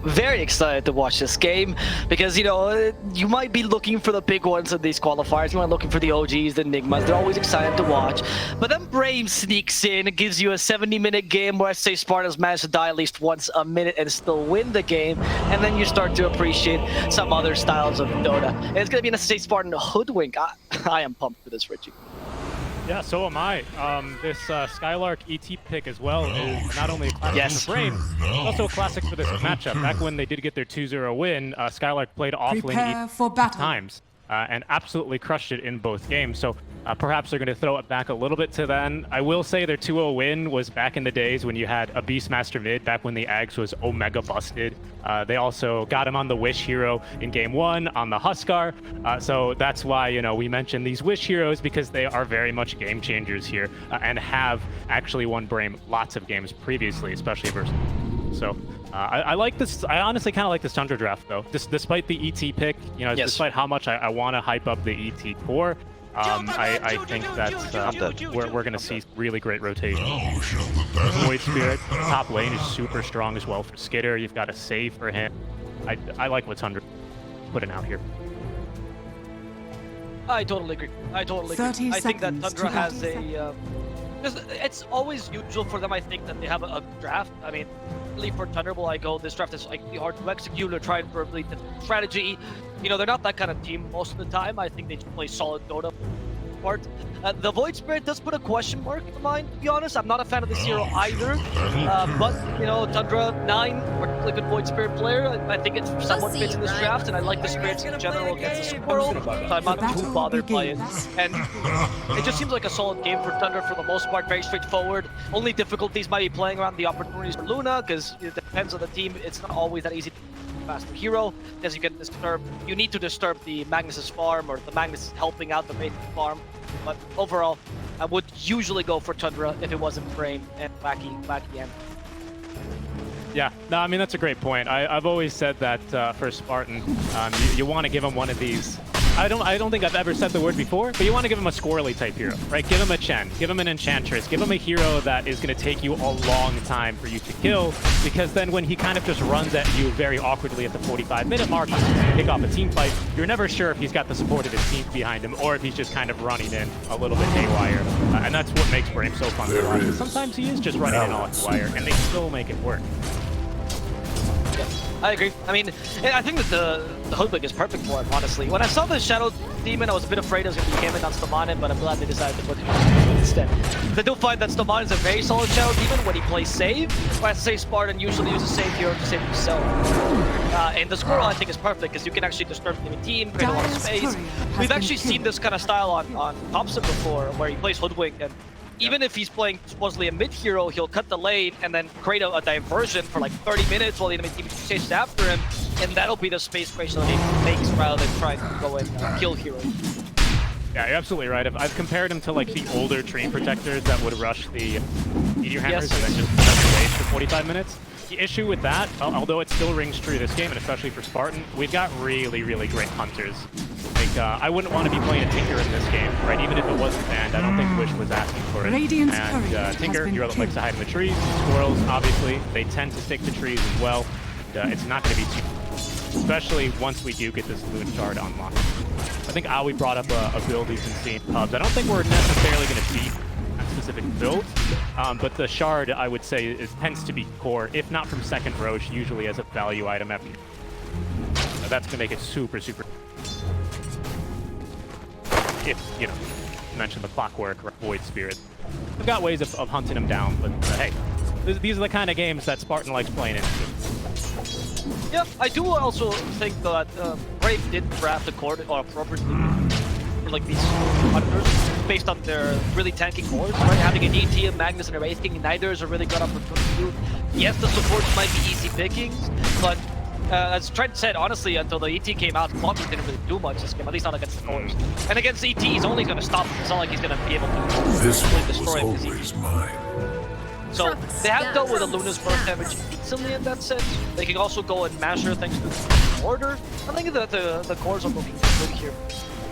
very excited to watch this game because, you know, you might be looking for the big ones in these qualifiers. You might be looking for the OGs, the Enigmas. They're always excited to watch. But then Brame sneaks in and gives you a 70-minute game where SA Spartans managed to die at least once a minute and still win the game. And then you start to appreciate some other styles of Dota. And it's going to be an SA Spartan hoodwink. I am pumped for this, Richie. Yeah, so am I. This Skylark ET pick as well is not only a classic for Brame, but also a classic for this matchup. Back when they did get their 2-0 win, Skylark played off-lane times and absolutely crushed it in both games. So perhaps they're going to throw it back a little bit to then. I will say their 2-0 win was back in the days when you had a Beastmaster mid, back when the Ags was Omega busted. They also got him on the Wish hero in game 1 on the Huskar. So that's why, you know, we mentioned these Wish heroes because they are very much game changers here and have actually won Brame lots of games previously, especially versus. So I like this. I honestly kind of like this Tundra draft though. Despite the ET pick, you know, despite how much I want to hype up the ET core. I think that we're going to see really great rotation. Void Spirit, top lane is super strong as well for Skitter. You've got a save for him. I like what Tundra putting out here. I totally agree. I think that Tundra has a... it's always usual for them, I think, that they have a draft. I mean, really for Tundra, will I go, this draft is like hard to execute or try and probably the strategy. You know, they're not that kind of team most of the time. I think they just play solid Dota part. The Void Spirit does put a question mark in mind, to be honest. I'm not a fan of this hero either. But, you know, Tundra 9, particularly good Void Spirit player. I think it somewhat fits in this draft, and I like the spirits in general against the Squirrel, so I'm not too bothered by it. And it just seems like a solid game for Tundra for the most part, very straightforward. Only difficulties might be playing around the opportunities for Luna, because it depends on the team. It's not always that easy to faster hero, as you can disturb. You need to disturb the Magnus's farm, or the Magnus is helping out the Wraith farm. But overall, I would usually go for Tundra if it wasn't Brame and wacky end. Yeah, no, I mean, that's a great point. I've always said that for Spartan, you want to give him one of these. I don't think I've ever said the word before, but you want to give him a squirrely type hero, right? Give him a Chen, give him an Enchantress, give him a hero that is going to take you a long time for you to kill, because then when he kind of just runs at you very awkwardly at the 45-minute mark to kick off a team fight, you're never sure if he's got the support of his team behind him or if he's just kind of running in a little bit haywire. And that's what makes Brame so fun to watch. Sometimes he is just running in all haywire, and they still make it work. I agree. I mean, I think that the hoodwink is perfect for him, honestly. When I saw the Shadow Demon, I was a bit afraid it was going to be him and not Stomanin, but I'm glad they decided to put him instead. I do find that Stomanin is a very solid Shadow Demon when he plays save, whereas say Spartan usually uses save hero to save himself. And the Squirrel, I think, is perfect because you can actually disturb the enemy team, create a lot of space. We've actually seen this kind of style on Thompson before, where he plays hoodwink, and even if he's playing supposedly a mid hero, he'll cut the lane and then create a diversion for like 30 minutes while the enemy team chases after him, and that'll be the space creation that he makes rather than trying to go and kill heroes. Yeah, you're absolutely right. I've compared him to like the older Train Protectors that would rush the Meteor Hammers and then just protect the base for 45 minutes. The issue with that, although it still rings true this game, and especially for Spartan, we've got really, really great hunters. Like, I wouldn't want to be playing a Tinker in this game, right? Even if it wasn't banned, I don't think Wish was asking for it. And Tinker, hero that likes to hide in the trees. Squirrels, obviously, they tend to stick to trees as well. It's not going to be too, especially once we do get this Loon Shard unlocked. I think Aoi brought up a build he's been seeing pubs. I don't think we're necessarily going to beat that specific build, but the Shard, I would say, tends to be core, if not from second Roche, usually as a value item after. That's going to make it super, super... If, you know, mention the Clockwork or Void Spirit. We've got ways of hunting him down, but hey, these are the kind of games that Spartan likes playing into. Yeah, I do also think that Brave did draft appropriately for like these hunters based on their really tanky cores, right? Having an ET, a Magnus, and a Wraith King, neither is a really good opportunity. Yes, the supports might be easy pickings, but as Trent said, honestly, until the ET came out, Clockwork didn't really do much this game, at least not against the cores. And against ET, he's only going to stop him. It's not like he's going to be able to completely destroy him. So they have dealt with the Luna's burst damage easily in that sense. They can also go and mash her thanks to the order. I think that the cores are looking good here.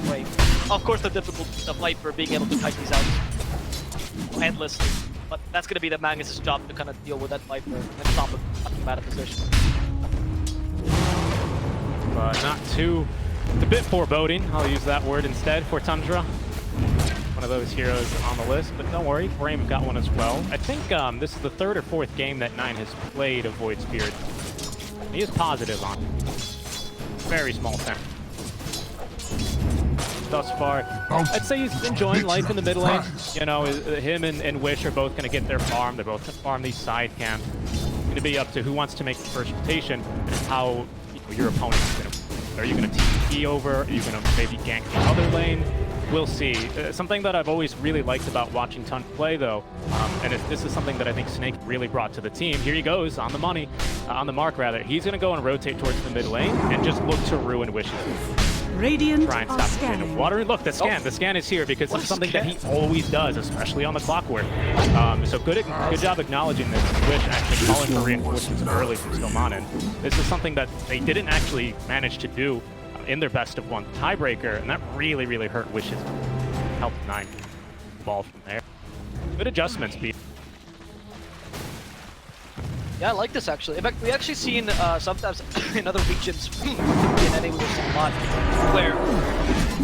Wait. Of course, the difficulty is the Viper being able to kite these out endlessly. But that's going to be the Magnus' job to kind of deal with that Viper and stop him out of position. 2. It's a bit foreboding, I'll use that word instead, for Tundra. One of those heroes on the list, but don't worry, Brame got one as well. I think this is the 3rd or 4th game that Nine has played a Void Spirit. He is positive on it. Very small sample. Thus far, I'd say he's enjoying life in the mid lane. You know, him and Wish are both going to get their farm. They're both going to farm these side camps. It's going to be up to who wants to make the first rotation and how your opponent is going to. Are you going to TP over? Are you going to maybe gank the other lane? We'll see. Something that I've always really liked about watching Tundra play, though, and this is something that I think Snake really brought to the team. Here he goes on the money, on the mark rather. He's going to go and rotate towards the mid lane and just look to ruin Wish's. Radiant Try and stop the of water. Look, the scan is here because it's something that he always does, especially on the clockwork. So good job acknowledging this. Wish actually calling for reinforcements early from Stillman. This is something that they didn't actually manage to do in their best of 1 tiebreaker, and that really, really hurt Wish's. Helped Nine evolve from there. Good adjustments, B. Yeah, I like this actually. In fact, we actually seen sometimes in other regions, particularly in NA, we've seen a lot where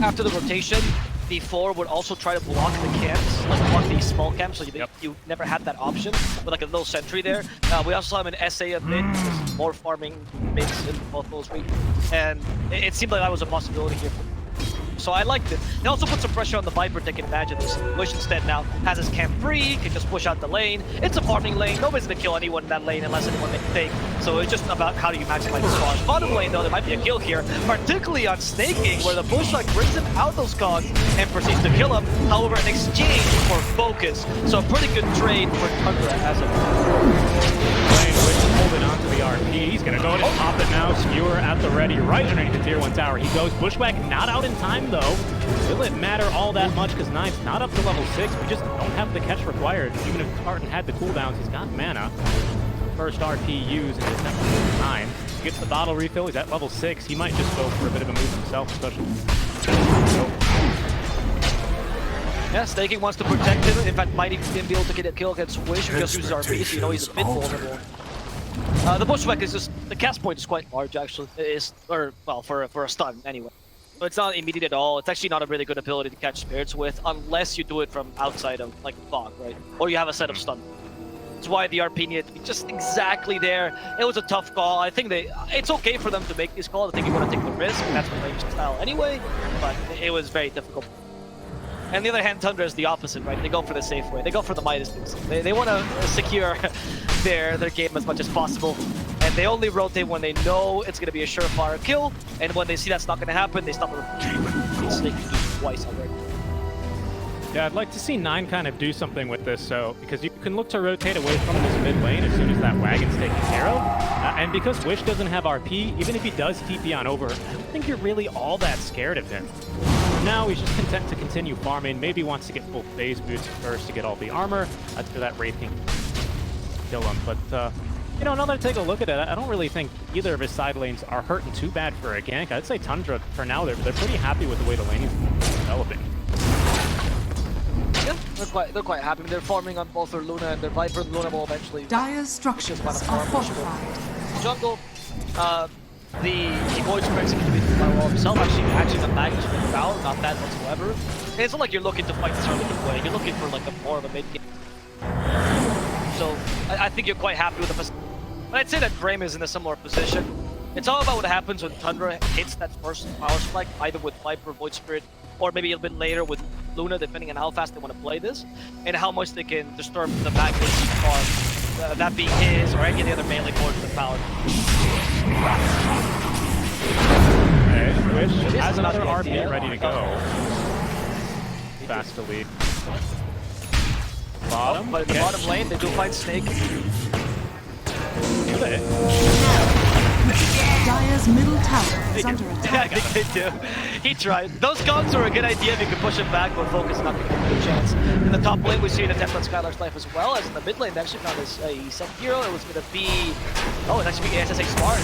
after the rotation, the 4 would also try to block the camps, like block these small camps, so you never had that option with like a little sentry there. We also saw him in SA a bit, more farming mids in both those regions, and it seemed like that was a possibility here. So I liked it. It also put some pressure on the Viper to take advantage of this. Wish instead now has his camp free, can just push out the lane. It's a farming lane. Nobody's gonna kill anyone in that lane unless anyone makes a take. So it's just about how do you maximize the spawns. Bottom lane though, there might be a kill here, particularly on Snaking, where the Bushlight brings him out those cogs and proceeds to kill him. However, in exchange for focus. So a pretty good trade for Tundra as a holding on to the RP. He's gonna go ahead and pop it now. Skewer at the ready, right underneath the tier 1 tower. He goes. Bushwhack not out in time though. Will it matter all that much because Nine's not up to level 6? We just don't have the catch required. Even if Spartan had the cooldowns, he's got mana. First RP used in his next 9. He gets the bottle refill. He's at level 6. He might just go for a bit of a move himself, especially. Yeah, Snaking wants to protect him. In fact, might even be able to get a kill against Wish and just use his RP, so you know he's a bit vulnerable. The Bushwhack is just, the cast point is quite large actually. It is, or, well, for a stun anyway. So it's not immediate at all. It's actually not a really good ability to catch spirits with, unless you do it from outside of, like, fog, right? Or you have a set of stun. That's why the RP needed to be just exactly there. It was a tough call. I think it's okay for them to make these calls. I think you want to take the risk, and that's what they style anyway, but it was very difficult. And on the other hand, Tundra is the opposite, right? They go for the safe way. They go for the Midas things. They want to secure their game as much as possible. And they only rotate when they know it's going to be a surefire kill. And when they see that's not going to happen, they stop the rotation. Snake twice already. Yeah, I'd like to see Nine kind of do something with this, so because you can look to rotate away from this mid lane as soon as that wagon's taken care of. And because Wish doesn't have RP, even if he does TP on over, I don't think you're really all that scared of him. For now, he's just content to continue farming. Maybe wants to get full phase boots first to get all the armor. After that, Wraith can kill him. But, you know, now that I take a look at it, I don't really think either of his side lanes are hurting too bad for a gank. I'd say Tundra, for now, they're pretty happy with the way the lane is developing. Yeah, they're quite happy. They're farming on both their Luna and their Viper. Luna will eventually. Dire's structures are fortified. Jungle, the Void Spirit seems to be by well himself. Actually, the Magnus with the Valor, not bad whatsoever. And it's not like you're looking to fight this early way. You're looking for like a more of a mid game. So I think you're quite happy with the position. But I'd say that Brame is in a similar position. It's all about what happens when Tundra hits that first power spike, either with Viper, Void Spirit, or maybe a bit later with Luna, depending on how fast they want to play this, and how much they can disturb the Magnus farm, that being his or any of the other melee cores in the power. Wish has another RP ready to go. Fast to lead. Bottom. But in the bottom lane, they do find Snake. Dire's middle tower is under attack. I think they do. He tried. Those gongs are a good idea if you can push him back, but focus not going to give him a chance. In the top lane, we see an attempt on Skylar's life as well, as in the mid lane, they actually found his second hero. It was going to be... Oh, it's actually SSA Smart.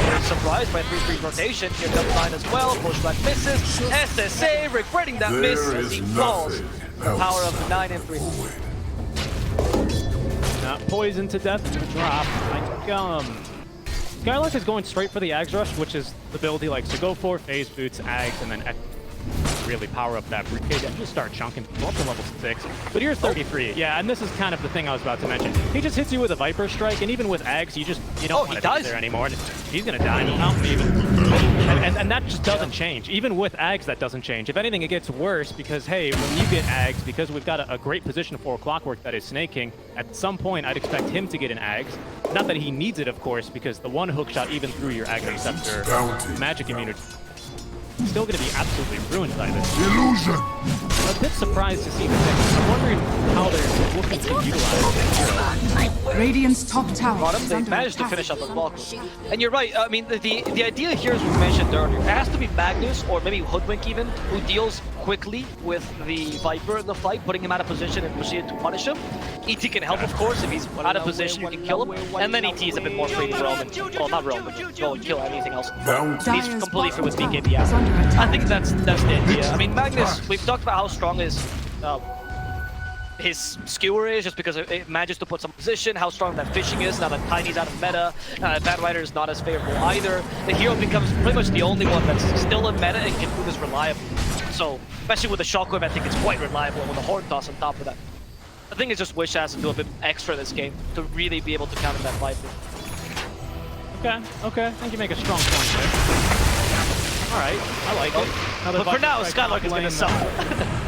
They're surprised by a 3-3 rotation. Here comes 9 as well. Pushback misses. SSA regretting that miss as he falls. The power of 9 and 3. Not poisoned to death. Drop. Like, Skylark is going straight for the Ags Rush, which is the build he likes to go for. Phase boots, Ags, and then really power up that briefcase and just start chunking people up to level 6. But here's 33. Yeah, and this is kind of the thing I was about to mention. He just hits you with a Viper Strike, and even with Ags, you don't want to be there anymore. He's going to die in the fountain even. And that just doesn't change. Even with Ags, that doesn't change. If anything, it gets worse because, hey, when you get Ags, because we've got a great position for Clockwork that is Snake King, at some point I'd expect him to get an Ags. Not that he needs it, of course, because the one hook shot, even through your Ag Scepter magic immunity, still going to be absolutely ruined by this. Illusion! I'm a bit surprised to see the thing. I'm wondering how they're looking to utilize it. Radiant's top tower is They under managed to attack. finish up the block. And you're right, I mean, the idea here, as we mentioned earlier, it has to be Magnus, or maybe Hoodwink even, who deals quickly with the Viper in the fight, putting him out of position and proceeding to punish him. ET can help, of course, if he's out of position, you can kill him. And then ET is a bit more free to roam, and, well, not roam, but go and kill anything else. He's completely free with BKB out. I think that's the idea. I mean, Magnus, we've talked about how strong his skewer is, just because it manages to put some position, how strong that fishing is, now that Tiny's out of meta, Bad Rider is not as favorable either. The hero becomes pretty much the only one that's still in meta and can prove as reliable. So, especially with the Shockwave, I think it's quite reliable, and with the Horn Toss on top of that. I think it's just Wish has to do a bit extra this game to really be able to counter that Viper. Okay, I think you make a strong point there. Alright, I like it. But for now, Skylark is going to suffer.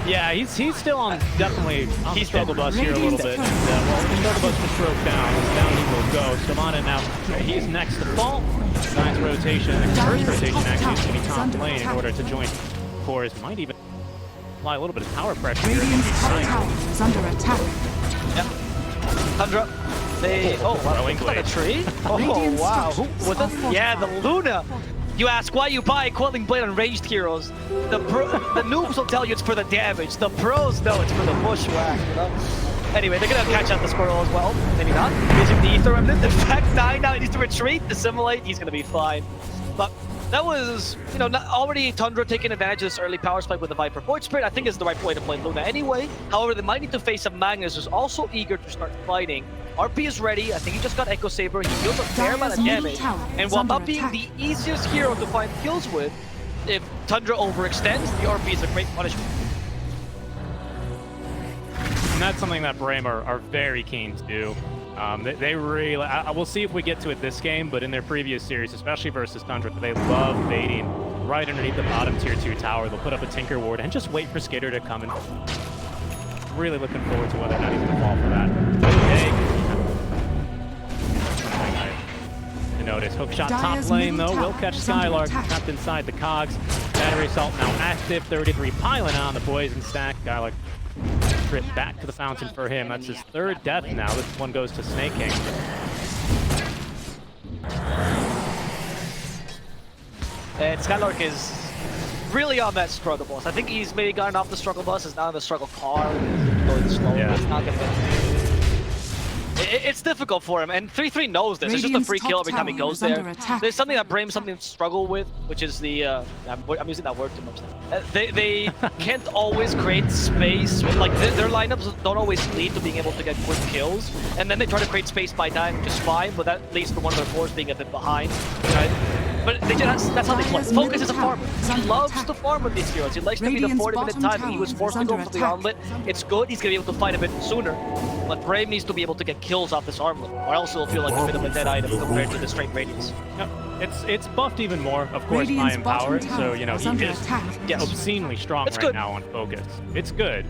Yeah, he's still definitely on the struggle bus here a little bit. Well, the struggle bus just broke down. Down he will go. Stamana now, he's next to fall. Nice rotation. First rotation actually is going to be top lane in order to join cores. Might even apply a little bit of power pressure. Radiant's top tower is under attack. Yep. Tundra. Throwing is that a tree? Oh, Radiant wow. structures Was are it? Yeah, the Luna. You ask why you buy Quelling Blade on ranged heroes. The noobs will tell you it's for the damage. The pros know it's for the bushwhack, you know? Anyway, they're gonna catch out the squirrel as well. Maybe not. Using the Ether Remnant. In fact, 9 now he needs to retreat, dissimulate. He's gonna be fine. But that was, already Tundra taking advantage of this early power spike with the Viper. Void Spirit, I think, is the right way to play Luna anyway. However, they might need to face a Magnus who's also eager to start fighting. RP is ready. I think he just got Echo Saber. He deals a fair amount of damage. And while not being the easiest hero to find kills with, if Tundra overextends, the RP is a great punishment. And that's something that Brame are very keen to do. They really, we'll see if we get to it this game, but in their previous series, especially versus Tundra, they love baiting right underneath the bottom tier 2 tower. They'll put up a Tinker Ward and just wait for Skitter to come in. Really looking forward to whether or not he's going to fall for that. Okay. Notice hookshot top lane though will catch Skylark trapped inside the cogs. Battery assault now active. 33 piling on the poison stack. Skylark trip back to the fountain for him. That's his 3rd death now. This one goes to Snake King. And Skylark is really on that struggle bus. I think he's maybe gotten off the struggle bus. Is now in the struggle car. Going slow. Yeah. It's not gonna get. It's difficult for him, and 3-3 knows this. It's just a free kill every time he goes there. There's something that Brame struggle with, which is the I'm using that word too much. They can't always create space. Like their lineups don't always lead to being able to get quick kills, and then they try to create space by dying, which is fine, but that leads to one of their cores being a bit behind. Right? But that's how they play. Focus is a farmer. He loves to farm with these heroes. He likes to be the 40-minute time. He was forced to go for the armlet. It's good. He's going to be able to fight a bit sooner. But Brame needs to be able to get kills off this armlet, or else it'll feel like a bit of a dead item compared to the straight radius. Yep. It's buffed even more, of course, by Empower. So, he is obscenely strong right now on Focus. It's good.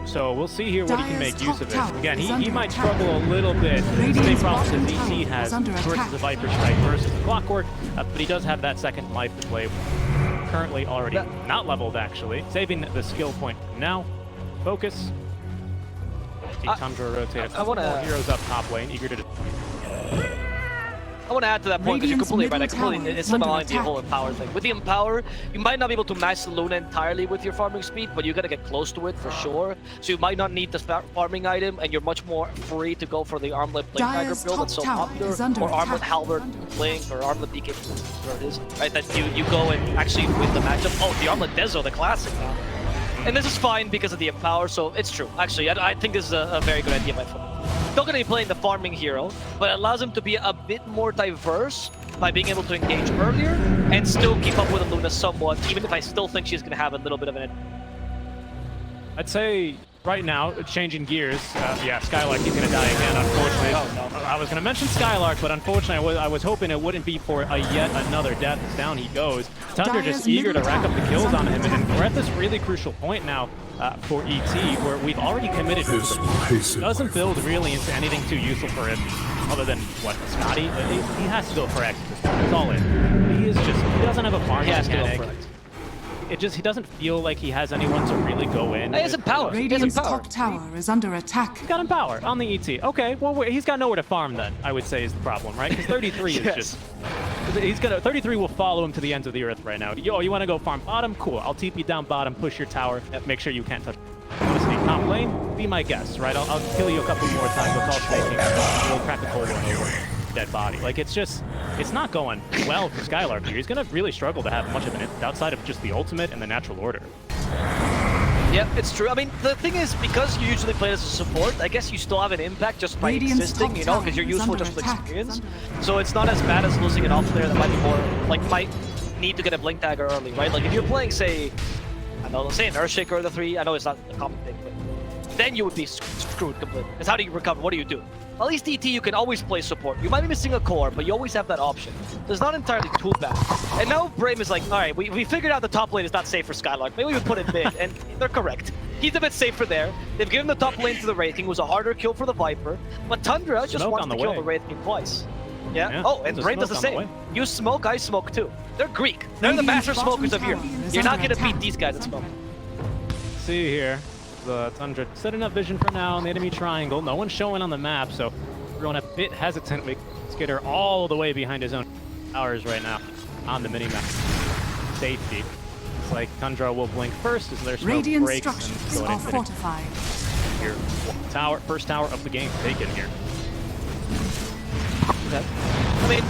So we'll see here what he can make use of it. Again, he might struggle a little bit. The same problem that ET has versus the Viper Strike versus the Clockwork, but he does have that second life to play with. Currently already not leveled, actually. Saving the skill point now. Focus. Tundra rotate a couple more heroes up top lane, eager to... I want to add to that point because you're completely right. It's aligned the whole Empower thing. With the Empower, you might not be able to match the Luna entirely with your farming speed, but you're going to get close to it for sure. So you might not need the farming item, and you're much more free to go for the Armlet Blink Dagger build that's so popular, or Armlet Halberd Blink, or Armlet BK, whatever it is. Right, that you go and actually win the matchup. Oh, the Armlet Dezo, the classic now. And this is fine because of the Empower, so it's true. Actually, I think this is a very good idea by Foot. still going to be playing the farming hero, but it allows him to be a bit more diverse by being able to engage earlier and still keep up with Luna somewhat, even if I still think she's going to have a little bit of an advantage. I'd say right now, changing gears, yeah, Skylark, he's going to die again, unfortunately. Oh, no. I was going to mention Skylark, but unfortunately, I was hoping it wouldn't be for a yet another death. Down he goes. Tundra just eager to rack up the kills on him, and we're at this really crucial point now for ET, where we've already committed to it. Doesn't build really into anything too useful for him, other than, what, Scotty? He has to go for X. That's all in. He doesn't have a farm mechanic. He doesn't feel like he has anyone to really go in. He has power. Radiant's top tower is under attack. He's got him power on the ET. Okay, well, he's got nowhere to farm then, I would say is the problem, right? Because 33 is just... 33 will follow him to the ends of the earth right now. Yo, you want to go farm bottom? Cool. I'll TP down bottom, push your tower, make sure you can't touch. Honestly, top lane, be my guest, right? I'll kill you a couple more times with all snaking. We'll crack a cold one over dead body. Like, it's not going well for Skylark here. He's going to really struggle to have much of an impact outside of just the ultimate and the natural order. Yeah, it's true. I mean, the thing is, because you usually play as a support, I guess you still have an impact just by existing, you know, because you're useful just with experience. So it's not as bad as losing an off player that might be more, like, might need to get a blink dagger early, right? Like, if you're playing, say, I don't know, say an Earthshaker or the 3, I know it's not a common thing, but then you would be screwed completely. Because how do you recover? What do you do? At least DT, you can always play support. You might be missing a core, but you always have that option. So it's not entirely too bad. And now Brame is like, all right, we figured out the top lane is not safe for Skylark. Maybe we put it mid, and they're correct. He's a bit safer there. They've given the top lane to the Wraith King, was a harder kill for the Viper. But Tundra just wants to kill the Wraith King twice. Yeah. Oh, and Brame does the same. You smoke, I smoke too. They're Greek. They're the master smokers of Europe. You're not going to beat these guys at smoke. See here. The Tundra setting up vision for now on the enemy triangle. No one's showing on the map, so everyone a bit hesitant. We skitter all the way behind his own towers right now on the minimap. Safety. It's like Tundra will blink first as their smoke breaks and go are fortified. Here, tower, first tower of the game taken here. Okay. I mean,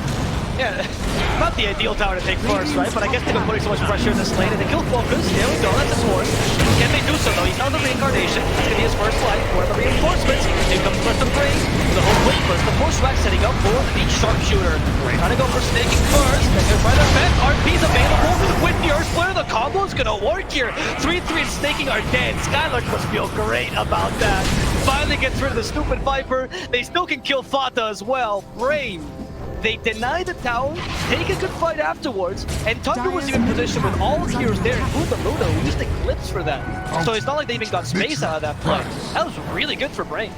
yeah, not the ideal tower to take first, right? But I guess they've been putting so much pressure in this lane, and they kill focus. Here we go, that's his horse. Can they do so though? He's on the reincarnation. It's gonna be his first life. Where are the reinforcements? Here comes first the Brame. The whole quick burst. The force rack setting up for the beach sharpshooter. Trying to go for snaking first. They can find their bet. RP's available with the Earth Splitter. The combo is gonna work here. 3-3 and snaking are dead. Skylark must feel great about that. Finally gets rid of the stupid Viper. They still can kill Fata as well. Brame. They deny the tower, take a good fight afterwards, and Tundra was even positioned with all the heroes there, including the Luna, who used Eclipse for that. So it's not like they even got space out of that play. That was really good for Brame.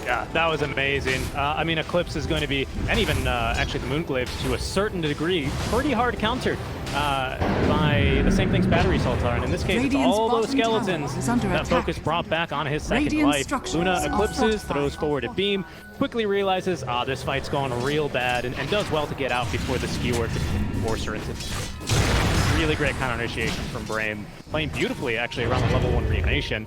Yeah, that was amazing. I mean, Eclipse is going to be, and even actually the Moonglaves to a certain degree, pretty hard countered by the same things battery salts are. And in this case, it's all those skeletons that Focus brought back on his second life. Luna eclipses, throws forward a beam, quickly realizes, this fight's going real bad, and does well to get out before the skewer could force her into. Really great counter initiation from Brame. Playing beautifully, actually, around the level 1 reanimation.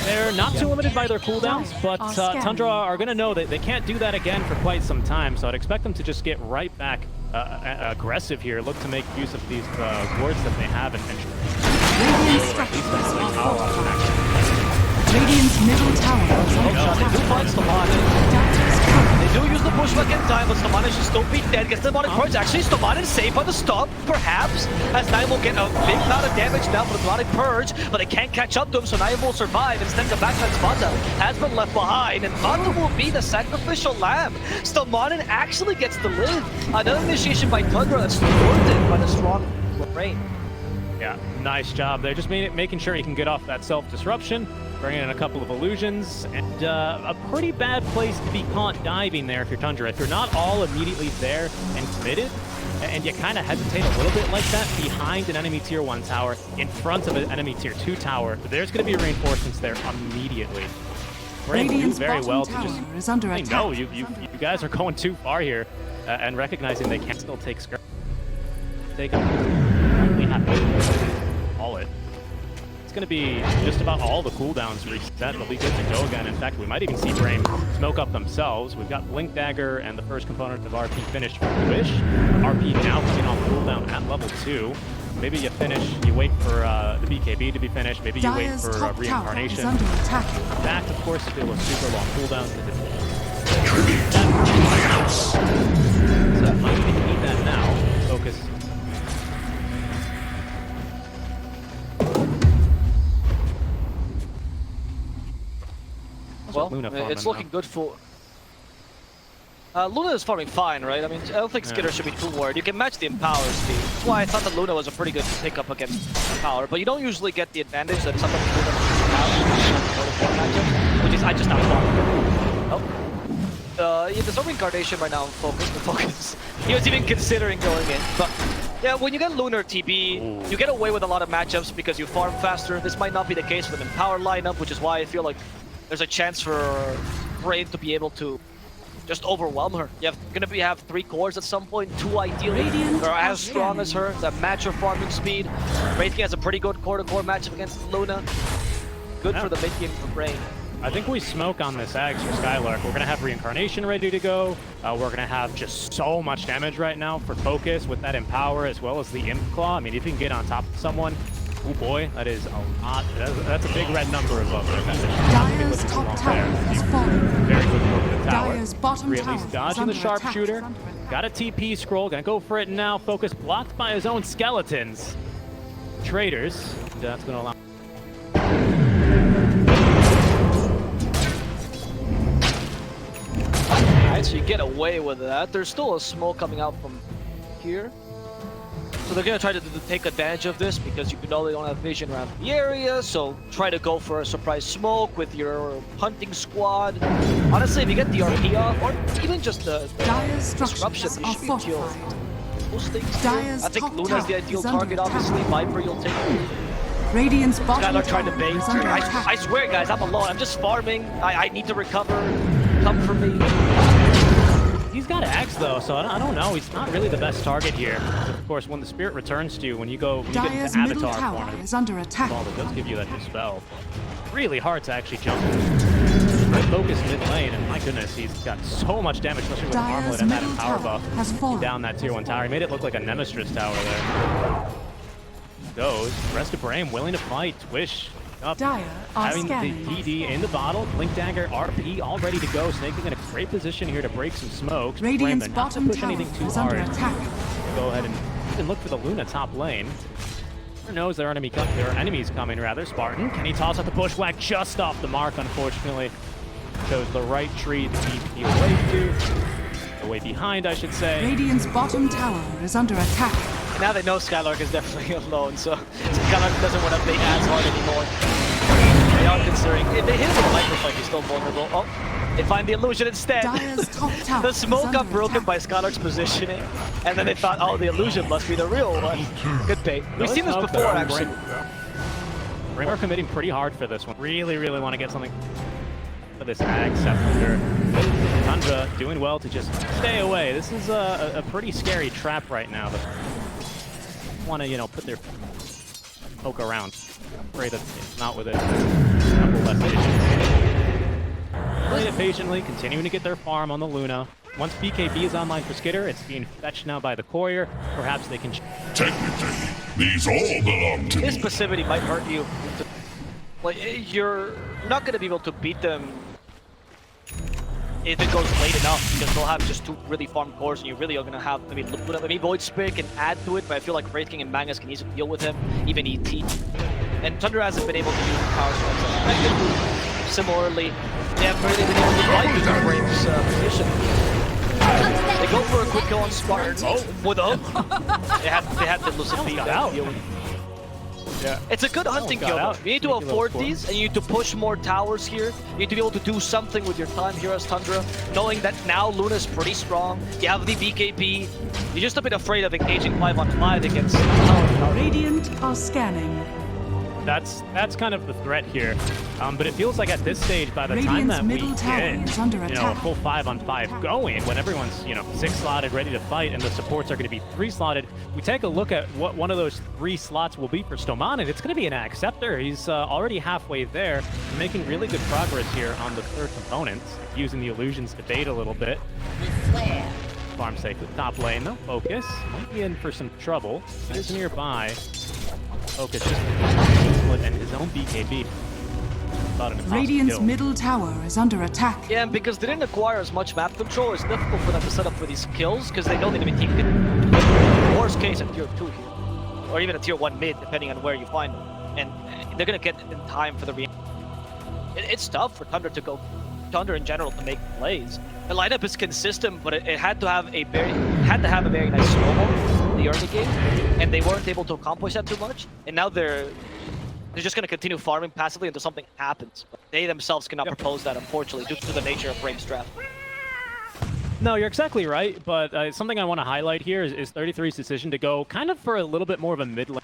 They're not too limited by their cooldowns, but Tundra are going to know that they can't do that again for quite some time, so I'd expect them to just get right back aggressive here, look to make use of these wards that they have, and Radiant's middle tower is under attack. They do find Stomanic. They do use the pushback in time, but Stomanic should still be dead. Gets the Demonic Purge. Actually, Stomanic is saved by the stop, perhaps, as Nine will get a big amount of damage now for the Demonic Purge, but they can't catch up to him, so Nine will survive. Instead, the backline Spata has been left behind, and Fata will be the sacrificial lamb. Stomanic actually gets to live. Another initiation by Tundra that's thwarted by the strong Brame. Yeah, nice job there. Just making sure he can get off that self-disruption, bringing in a couple of illusions, and a pretty bad place to be caught diving there if you're Tundra. If you're not all immediately there and committed, and you kind of hestate a little bit like that behind an enemy tier 1 tower, in front of an enemy tier 2 tower, there's going to be reinforcements there immediately. Brame do very well to just say, no, you guys are going too far here, and recognizing they can still take skirt. They can all it. It's going to be just about all the cooldowns reset. They'll be good to go again. In fact, we might even see Brame smoke up themselves. We've got Blink Dagger and the first component of RP finished for Wish. RP now coming off cooldown at level 2. Maybe you wait for the BKB to be finished. Maybe you wait for reincarnation. That, of course, still a super long cooldown. So might even need that now. Focus. Well, it's looking good for... Luna is farming fine, right? I mean, I don't think Skitter should be too worried. You can match the Empower speed. That's why I thought that Luna was a pretty good pickup against Empower, but you don't usually get the advantage that somebody Luna have, which is I just outfarmed. Oh. Yeah, there's no reincarnation right now on Focus. He was even considering going in, but yeah, when you get Lunar TB, you get away with a lot of matchups because you farm faster. This might not be the case with an Empower lineup, which is why I feel like there's a chance for Brame to be able to just overwhelm her. You have 3 cores at some point, 2 ideally. They're as strong as her, that match her farming speed. Wraith has a pretty good core-to-core matchup against Luna. Good for the mid game for Brame. I think we smoke on this Axe for Skylark. We're gonna have reincarnation ready to go. We're gonna have just so much damage right now for Focus with that Empower as well as the Imp Claw. I mean, if you can get on top of someone, oh boy, that is a lot. That's a big red number of damage. Dire's top tower has fallen. Very good for the tower. Dire's bottom At least tower dodging the sharpshooter. Got a TP scroll, gonna go for it now. Focus blocked by his own skeletons. Traders. That's gonna allow. Alright, so you get away with that. There's still a smoke coming out from here. So they're gonna try to take advantage of this because you know they don't have vision around the area, so try to go for a surprise smoke with your hunting squad. Honestly, if you get the RP off, or even just the disruption, you should be killed. Those things here. I think Luna's the ideal target, obviously. Viper, you'll take it. Radiant's bottom Skylark trying to tower bait. is under attack. I swear, guys, I'm alone. I'm just farming. I need to recover. Come for me. He's got Axe though, so I don't know. He's not really the best target here. Of course, when the spirit returns to you, when you get into middle Avatar tower form, is under attack. it does give you that dispel. Really hard to actually jump. Focus mid lane, and my goodness, he's got so much damage, especially with the Armlet and that Empower buff. Down that tier 1 tower. He made it look like a Nemesis tower there. Goes. Rest of Brame willing to fight. Twish up. Having the DD in the bottle. Blink Dagger, RP all ready to go. Snake in a great position here to break some smokes. Radiant's Brame, not to bottom push tower anything too is hard. under attack. Go ahead and even look for the Luna top lane. Who knows there are enemies coming rather. Spartan, can he toss out the bushwhack just off the mark, unfortunately. Chose the right tree to keep the away to. The way behind, I should say. Radiant's bottom tower is under attack. And now they know Skylark is definitely alone, so Skylark doesn't want to play as hard anymore. They are considering, if they hit him with a microphone, he's still vulnerable. Oh, they find the illusion instead. The smoke got broken by Skylark's positioning, and then they thought, oh, the illusion must be the real one. Good bait. We've seen this before, actually. Brame are committing pretty hard for this one. Really want to get something for this Ag Scepter. Tundra doing well to just stay away. This is a pretty scary trap right now. But want to, put their poke around. Pray that it's not with it. A couple less visions. Playing it patiently, continuing to get their farm on the Luna. Once BKB is online for Skitter, it's being fetched now by the courier. Perhaps they can... Technically, these all belong to me. His passivity might hurt you. Like, you're not going to be able to beat them if it goes late enough, because they'll have just 2 really farm cores, and you really are going to have, maybe Void Spirit can add to it, but I feel like Wraith King and Magnus can easily deal with him, even ET. And Tundra hasn't been able to use the power strikes as effectively. Similarly, they haven't really been able to fight with Brame's position. They go for a quick kill on Spartan. Oh, with a they had the Lucifer out. Yeah. It's a good hunting kill. You need to afford these, and you need to push more towers here. You need to be able to do something with your time here as Tundra, knowing that now Luna's pretty strong. You have the BKB. You're just a bit afraid of engaging 5-on-5 against Tower. Radiant are scanning. That's kind of the threat here. But it feels like at this stage, by the time that we get, a full 5-on-5 going, when everyone's, 6-slotted, ready to fight, and the supports are going to be 3-slotted, we take a look at what one of those 3 slots will be for Stoman, and it's going to be an Acceptor. He's already halfway there, making really good progress here on the 3rd component, using the illusions to bait a little bit. Farm safe with top lane, though. Focus might be in for some trouble. He's nearby. Focus just and his own BKB. about an impossible Radiant's kill. middle tower is under attack. Yeah, and because they didn't acquire as much map control, it's difficult for them to set up for these kills because they know they're going to be team. Worst case, a tier 2 here, or even a tier 1 mid, depending on where you find them, and they're going to get in time for the It's tough for Tundra in general to make plays. The lineup is consistent, but it had to have a very nice snowball in the early game, and they weren't able to accomplish that too much. And now they're just going to continue farming passively until something happens. But they themselves cannot propose that, unfortunately, due to the nature of Brame's draft. No, you're exactly right, but something I want to highlight here is 33's decision to go kind of for a little bit more of a mid-lane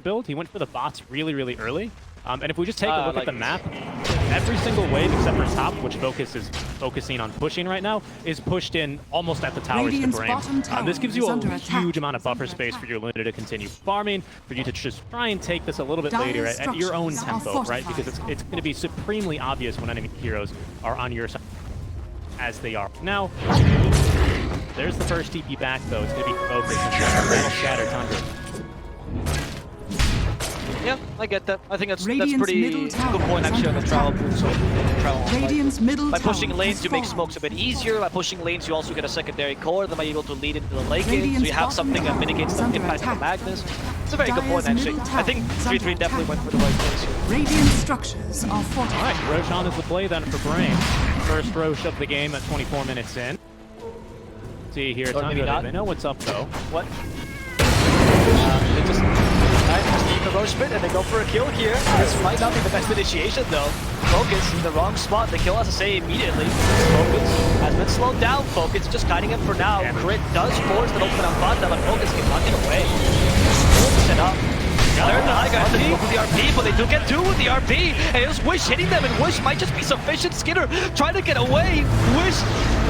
build. He went for the bots really, really early. And if we just take a look at the map, every single wave except for top, which Focus is focusing on pushing right now, is pushed in almost at the towers to Brame. This gives you a huge amount of buffer space for your Luna to continue farming, for you to just try and take this a little bit later at your own tempo, right? Because it's going to be supremely obvious when enemy heroes are on your side, as they are now. There's the first TP back, though. It's going to be Focus, and that'll shatter Tundra. Yeah, I get that. I think that's Radiant's pretty good point actually on the trial booth. So Radiant's middle by pushing tower lanes, has you make fallen. smokes a bit easier. By pushing lanes, you also get a secondary core that might be able to lead into the late game. So you have something that mitigates the impact of the Magnus. It's a very good point actually. I think Ti10 definitely went for the right place here. Radiant structures are fortified. All right, Roshan is the play then for Brame. First Rosh of the game at 24 minutes in. See here, Tundra, they know what's up though. What? They just need the Rosh spin and they go for a kill here. This might not be the best initiation though. Focus in the wrong spot. The kill has to say immediately. Focus has been slowed down. Focus just kiting him for now. Crit does force an open on Banda, but Focus can knock it away. Set up. They're in the high guys, they go for the RP, but they do get 2 with the RP, and it was Wish hitting them, and Wish might just be sufficient. Skinner trying to get away. Wish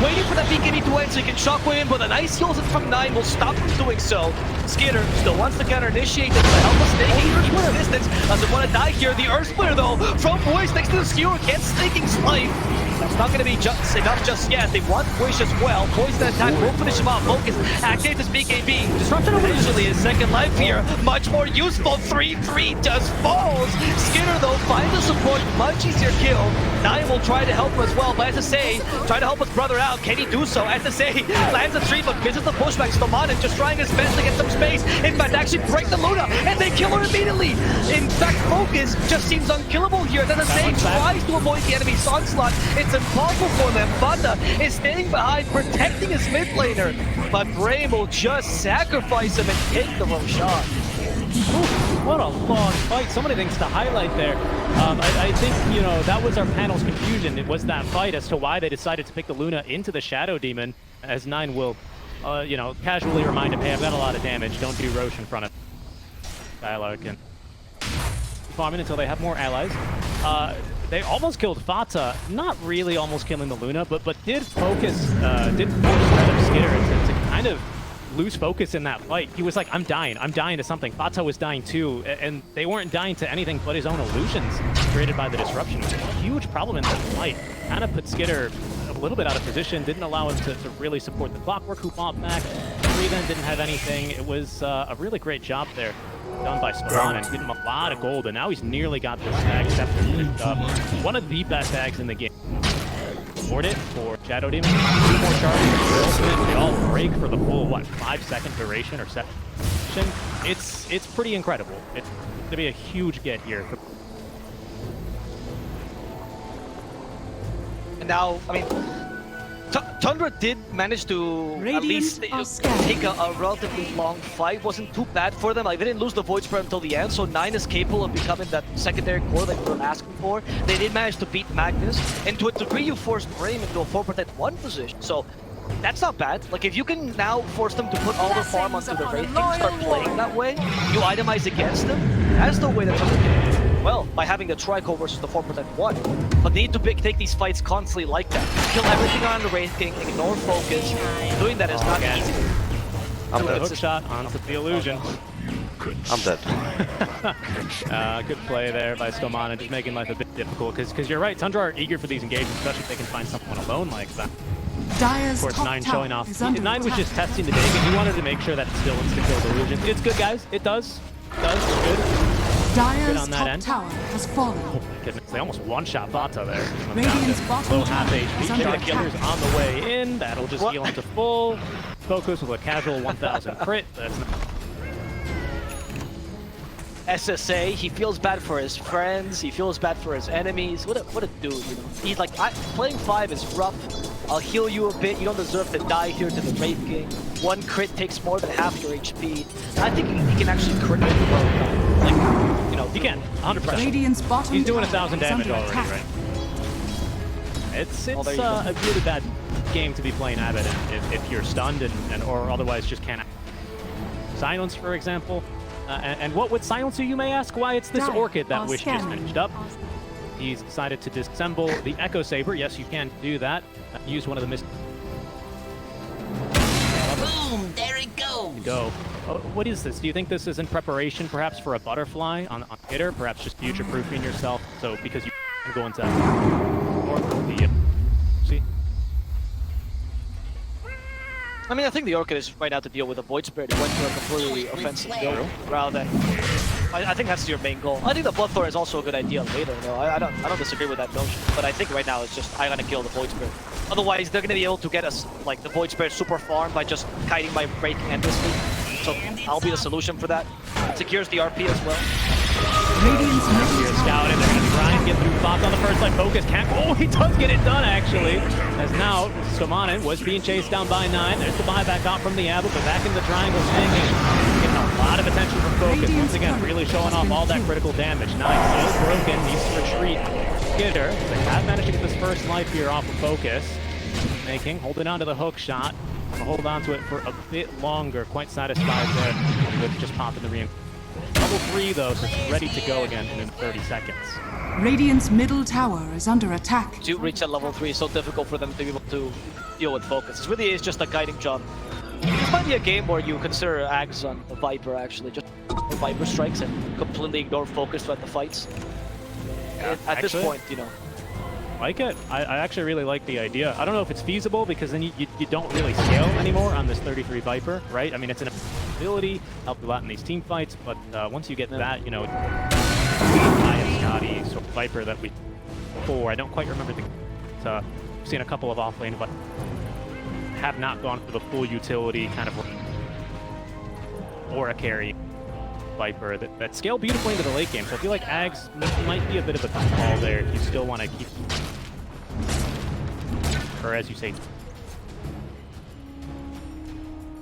waiting for that BKB to end so he can shockwave him, but the nice heals from 9 will stop from doing so. Skinner still wants to counter initiate this, but help us keep his distance. Doesn't want to die here. The Earth Splitter though, from Wish next to the skewer, can't Snaking Slice. That's not going to be just enough just yet. They want Wish as well. Poison attack will finish him off. Focus activates his BKB. Disruption eventually his second life here. Much more useful. 3-3 just falls. Skinner though finds the support. Much easier kill. Nine will try to help him as well. But as I say, try to help his brother out. Can he do so? As I say, lands a 3 but misses the pushback. Stomanin just trying his best to get some space. In fact, actually break the Luna. And they kill her immediately. In fact, Focus just seems unkillable here. As I say, tries to avoid the enemy's onslaught. It's impossible for them. Banda is staying behind, protecting his mid laner. But Brame will just sacrifice him and take the Roshan. What a long fight. So many things to highlight there. I think, you know, that was our panel's confusion. It was that fight as to why they decided to pick the Luna into the Shadow Demon, as Nine will, you know, casually remind him, hey, I've got a lot of damage. Don't do Rosh in front of Skylark and farming until they have more allies. They almost killed Fata, not really almost killing the Luna, but did focus, did force rather Skitter to kind of lose focus in that fight. He was like, I'm dying to something. Fata was dying too, and they weren't dying to anything but his own illusions created by the disruption. It was a huge problem in that fight. Kind of put Skitter a little bit out of position, didn't allow him to really support the Clockwork, who fought back. Reven didn't have anything. It was a really great job there done by Spawn and getting him a lot of gold, and now he's nearly got this tag scepter picked up. One of the best tags in the game. Support it for Shadow Demon. 2 more charges. They all break for the full, what, 5-second duration or set. It's pretty incredible. It's going to be a huge get here. And now, I mean, Tundra did manage to at least take a relatively long fight. Wasn't too bad for them. Like, they didn't lose the Void Spread until the end, so 9 is capable of becoming that secondary core that you were asking for. They did manage to beat Magnus, and to a degree you forced Brame into a 4-protect-1 position. So that's not bad. Like, if you can now force them to put all their farm onto the Wraith and start playing that way, you itemize against them, that's the way that Tundra can do it well, by having the Trico versus the 4-protect-1. But they need to take these fights constantly like that. Kill everything on the Wraith King, ignore focus. Doing that is not easy. I'm dead. Hook shot onto the illusion. I'm dead. Good play there by Stomana, just making life a bit difficult, because you're right, Tundra are eager for these engagements, especially if they can find someone alone like that. Dire's of course, top 9 tower showing off. is under 9 was attack. just testing the dig, and he wanted to make sure that it still insta-kills illusions. It's good, guys. It does. It does. Good. Dire's on that top end. tower has fallen. Goodness, they almost one-shot Vata there. Radiant's bottom Low half tower is HP. under Shark attack. Killer's on the way in. That'll just heal him to full. Focus with a casual 1,000 crit. That's not SSA, he feels bad for his friends, he feels bad for his enemies. What a dude, you know. He's like, playing 5 is rough. I'll heal you a bit. You don't deserve to die here to the Wraith King. 1 crit takes more than half your HP. I think he can actually crit with the world. Like, you know, he can, 100%. Radiant's bottom He's doing tower 1,000 is damage under already, attack. right? It's there you go. a really bad game to be playing Abbott if you're stunned or otherwise just can't. Silence, for example. And what would silence you may ask? Why, it's this Orchid that Wish just finished up. He's decided to disassemble the Echo Saber. Yes, you can do that. Use one of the Boom! There it goes! Go. Oh, what is this? Do you think this is in preparation perhaps for a butterfly on hitter? Perhaps just future-proofing yourself, so because you can go into or the see? I mean, I think the Orchid is right now to deal with a Void Spirit. He went for a completely offensive build rather than. I think that's your main goal. I think the Bloodthorn is also a good idea later, though. I don't disagree with that notion. But I think right now it's just I gotta kill the Void Spirit. Otherwise, they're gonna be able to get us like the Void Spirit super farm by just kiting my breaking endlessly. So I'll be the solution for that. It secures the RP as well. Radiant's middle Here, tower scouting. They're gonna try and get through Fox on the first line. Focus can't. Oh, he does get it done actually. As now Stomanen was being chased down by 9. There's the buyback out from the Abbot, but back in the triangle, hanging. Getting a lot of attention from Focus. Once again, really showing off all that critical damage. 9 still broken. Needs to retreat. Skitter. They have managed to get this first life here off of Focus. Making, holding on to the hook shot. Hold on to it for a bit longer. Quite satisfied there with just popping the reinforcement. Level 3 though, so it's ready to go again in 30 seconds. Radiant's middle tower is under attack. To reach that level 3 is so difficult for them to be able to deal with Focus. It really is just a guiding job. This might be a game where you consider Ags on the Viper actually, just the Viper strikes and completely ignore Focus throughout the fights. Yeah, At this point, you know. Like it. I actually really like the idea. I don't know if it's feasible because then you don't really scale anymore on this 33 Viper, right? I mean, it's an ability, help you a lot in these team fights, but once you get that, you know, highest Scotty sort of Viper that we before, I don't quite remember the. We've seen a couple of offlane, but have not gone for the full utility kind of or a carry Viper that scale beautifully into the late game. So I feel like Ags might be a bit of a tough call there if you still want to keep, or as you say,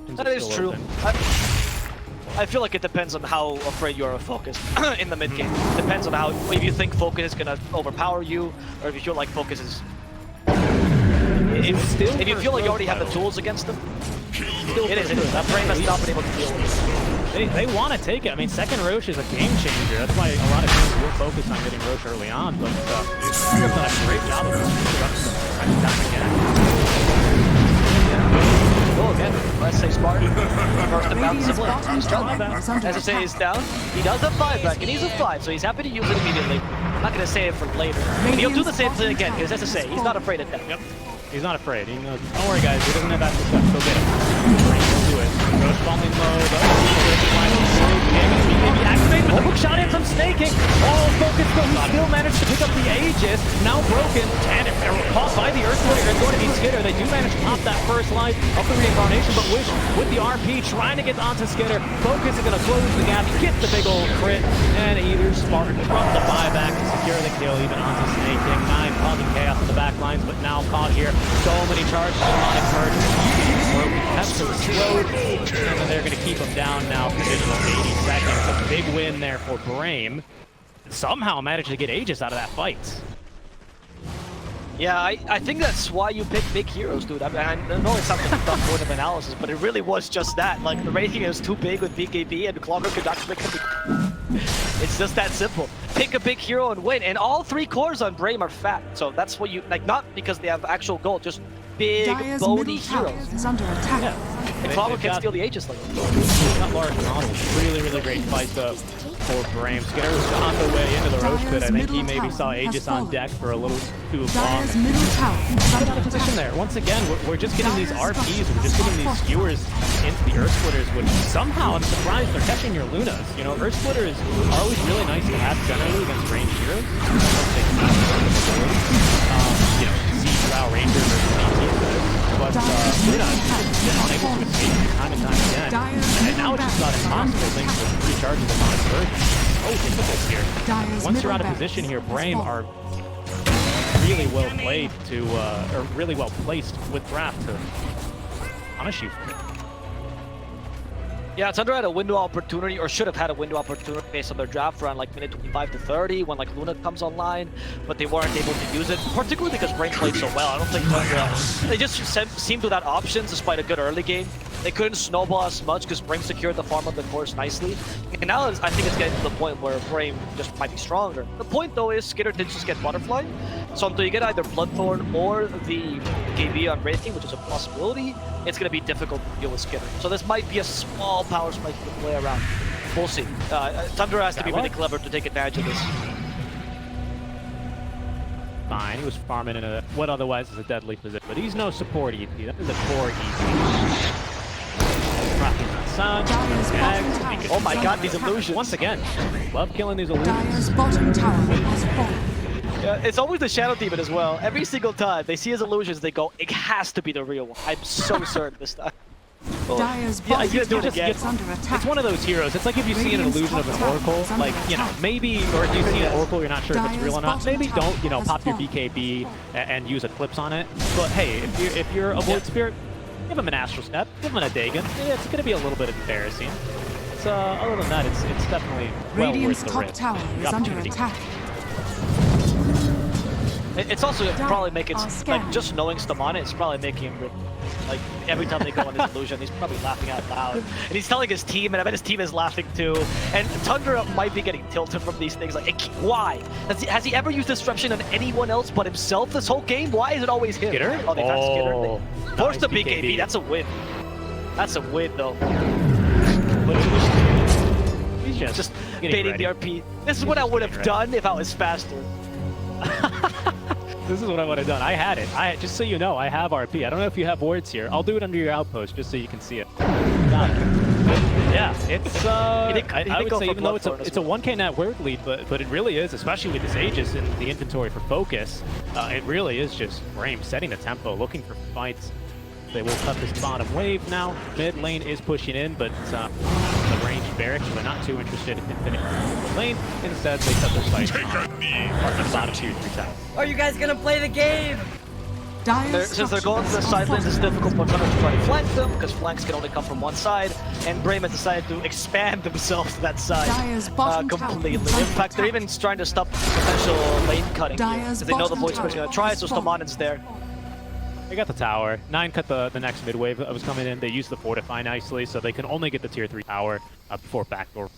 That is true. I feel like it depends on how afraid you are of Focus in the mid game. It depends on how, if you think Focus is gonna overpower you, or if you feel like Focus is. If you feel like you already have the tools against them, it is. That Brame has not been able to deal with it. They want to take it. I mean, second Roche is a game changer. That's why a lot of teams will focus on getting Roche early on. But they've done a great job of it. Go again. Let's say Spartan. First to bounce Radiant's him bottom He's tower done. is under SSA attack. is down. He does have 5 back, and he's a 5, so he's happy to use it immediately. I'm not going to say it for later. And he'll do the same thing again, because SSA, he's not afraid of death. Yep. He's not afraid. He knows. Don't worry, guys. He doesn't have that stuff. Go get him. He'll do it. Roche falling low. Maybe activate with the hook shot in from snaking. Oh, Focus though. He still managed to pick up the Aegis. Now broken. And if they're caught by the Earth Warrior, it's going to be Skitter. They do manage to pop that first life of the reincarnation, but Wish with the RP trying to get onto Skitter. Focus is going to close the gap, get the big old crit, and either Spartan from the buyback to secure the kill, even onto snaking. 9 causing chaos in the back lines, but now caught here. So many charges on it. Pepsi slowed, and they're going to keep him down now for additional 80 seconds. A big win there for Brame. Somehow managed to get Aegis out of that fight. Yeah, I think that's why you pick big heroes, dude. I mean, I know it's not a tough point of analysis, but it really was just that. Like, the rating is too big with BKB, and Clogger could actually It's just that simple. Pick a big hero and win, and all 3 cores on Brame are fat. So that's what you, like, not because they have actual gold, just big, Dire's bony middle tower heroes. is under attack. Yeah. And Clogger can steal the Aegis like Not large models. Really, really great fight though. for Brame. Skitter was on the way into the Roche pit. I think he maybe saw Aegis on deck for a little too long. Dire's middle tower is under Out of position attack. there. Once again, we're just getting these RPs, we're just getting these skewers into the Earth Splitters, which somehow, I'm surprised, they're catching your Lunas. You know, Earth Splitters are always really nice to have generally against ranged heroes. You know, Siege Drow Ranger versus ET. But Luna has been unable to escape time and time again. And now it's just not impossible thanks to the recharges of Magnus version. So difficult here. Once you're out of position here, Brame are really well played to, or really well placed with draft to punish you for it. Yeah, Tundra had a window opportunity, or should have had a window opportunity based on their draft run, like minute 25 to 30, when like Luna comes online, but they weren't able to use it, particularly because Brame played so well. I don't think Tundra, they just seemed without options despite a good early game. They couldn't snowball as much because Brame secured the farm of the course nicely. And now I think it's getting to the point where Brame just might be stronger. The point though is Skitter did just get Butterfly, so until you get either Bloodthorn or the KB on Wraithing, which is a possibility, it's going to be difficult to deal with Skitter. So this might be a small power spike to play around. We'll see. Tundra has to be really clever to take advantage of this. Fine, he was farming in what otherwise is a deadly position, but he's no support EP. That is a core EP. Rocking that sun. Oh my god, these illusions. Once again, love killing these illusions. Dire's bottom tower has fallen. Yeah, it's always the Shadow Demon as well. Every single time they see his illusions, they go, it has to be the real one. I'm so certain this time. Dire's Yeah, bottom you do it tower again. is under attack. It's one of those heroes. It's like if you see an illusion of an oracle, like, you know, maybe, or if you see an oracle, you're not sure if it's real or not, maybe don't, you know, pop your BKB and use Eclipse on it. But hey, if you're a Void Spirit, give him an Astral Step, give him an Dagon. Yeah, it's going to be a little bit embarrassing. It's, other than that, it's definitely well Radiant's worth the top risk. tower The is under opportunity. attack. It's also probably making, like, just knowing Stamana, it's probably making him, like, every time they go on this illusion, he's probably laughing out loud. And he's telling his team, and I bet his team is laughing too. And Tundra might be getting tilted from these things. Like, why? Has he ever used disruption on anyone else but himself this whole game? Why is it always him? Skitter? Oh, they found Skitter. They forced the nice BKB. That's a win. That's a win, though. But it was, he's Just getting baiting ready. the RP. This is what I would have done if I was faster. This is what I would have done. I had it. Just so you know, I have RP. I don't know if you have wards here. I'll do it under your outpost just so you can see it. Got it. Yeah, it's I would say even though it's a 1k net word lead, but it really is, especially with this Aegis in the inventory for focus. It really is just Brame setting the tempo, looking for fights. They will cut this bottom wave now. Mid lane is pushing in, but the ranged barracks are not too interested in finishing the lane. Instead, they cut their sights on the bottom tier 3 tower. Are you guys gonna play the game? Since they're going to the side lanes, it's difficult for Tundra to try to flank them, because flanks can only come from one side, and Brame has decided to expand themselves to that Dire's side bottom completely. tower is In fact, they're even trying to stop potential lane cutting here, Dire's because they know the bottom Void Spirit's going tower to try it, is so fallen. Stamanen's there. They got the tower. 9 cut the next mid wave that was coming in. They used the Fortify nicely, so they can only get the tier 3 tower before backdoor.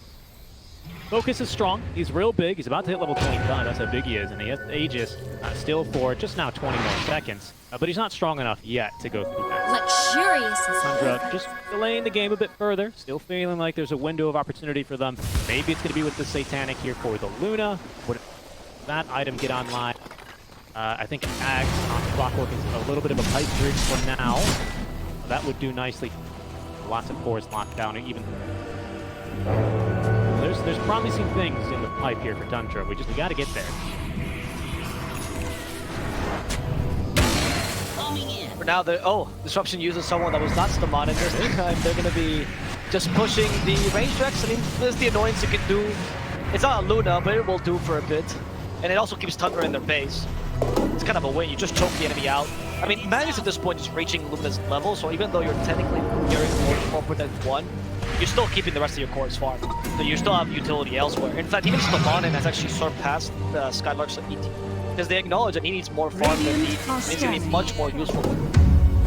Focus is strong. He's real big. He's about to hit level 25. That's how big he is. And he has Aegis still for just now 20 more seconds. But he's not strong enough yet to go through that. Luxurious is Tundra just delaying the game a bit further. Still feeling like there's a window of opportunity for them. Maybe it's going to be with the Satanic here for the Luna. Would that item get online? I think Ags on Clockwork is a little bit of a pipe bridge for now. That would do nicely. Lots of cores locked down. Even there's promising things in the pipe here for Tundra. We got to get there. For now, Disruption uses someone that was not Staman in this time. They're going to be just pushing the range tracks. I mean, there's the annoyance you can do. It's not a Luna, but it will do for a bit. And it also keeps Tundra in their base. It's kind of a win. You just choke the enemy out. I mean, Magnus at this point is reaching Luna's level, so even though you're technically carrying more than one, you're still keeping the rest of your cores farm. So you still have utility elsewhere. In fact, even Stamanen has actually surpassed the Skylark's ET. Because they acknowledge that he needs more farm than ET. He's going to be much more useful.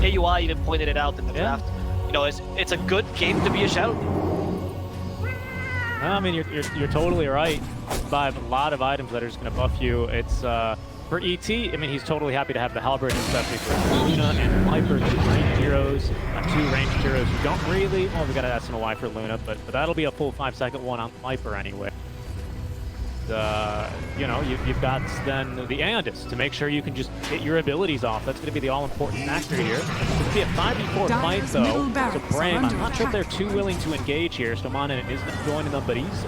AUI even pointed it out in the draft. You know, it's a good game to be a Shadow Demon. I mean, you're totally right. By a lot of items that are just going to buff you. It's for ET. I mean, he's totally happy to have the Halberd, especially for Luna and Viper, two ranged heroes. Two ranged heroes who don't really. Well, we got an SNY for Luna, but that'll be a full 5-second one on Viper anyway. you know, you've got then the Aeondis to make sure you can just get your abilities off. That's going to be the all-important factor here. It's going to be a 5v4 fight, though. So Brame, I'm not sure if they're too willing to engage here. Stomana isn't joining them, but he's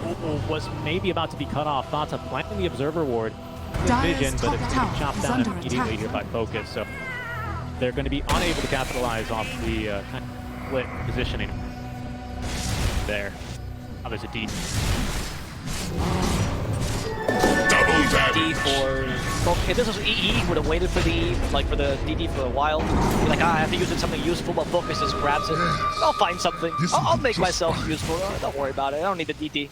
was maybe about to be cut off. Thoughts of planting the Observer Ward. Vision, but it's going to be chopped down immediately here by Focus. So they're going to be unable to capitalize off the kind of split positioning there. Oh, there's a D. DD for if this was EE, would have waited for the E, like for the DD for a while. Be like, I have to use it something useful, but Focus just grabs it. I'll find something. I'll make myself useful. Don't worry about it. I don't need the DD.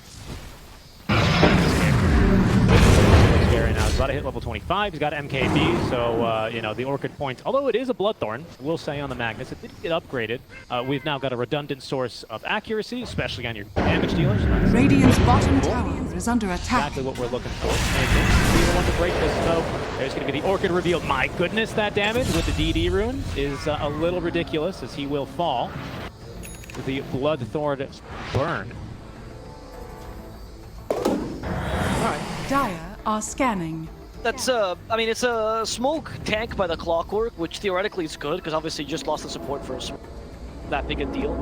Scary now. He's about to hit level 25. He's got MKB, so you know, the Orchid Point, although it is a Bloodthorn, we'll say on the Magnus, it did get upgraded. We've now got a redundant source of accuracy, especially on your damage dealers. Radiant's bottom tower is under attack. Exactly what we're looking for. We don't want to break this, though. There's going to be the Orchid reveal. My goodness, that damage with the DD rune is a little ridiculous, as he will fall with the Bloodthorn burn. Dire are scanning. That's I mean, it's a smoke tank by the Clockwork, which theoretically is good because obviously you just lost the support for that big a deal.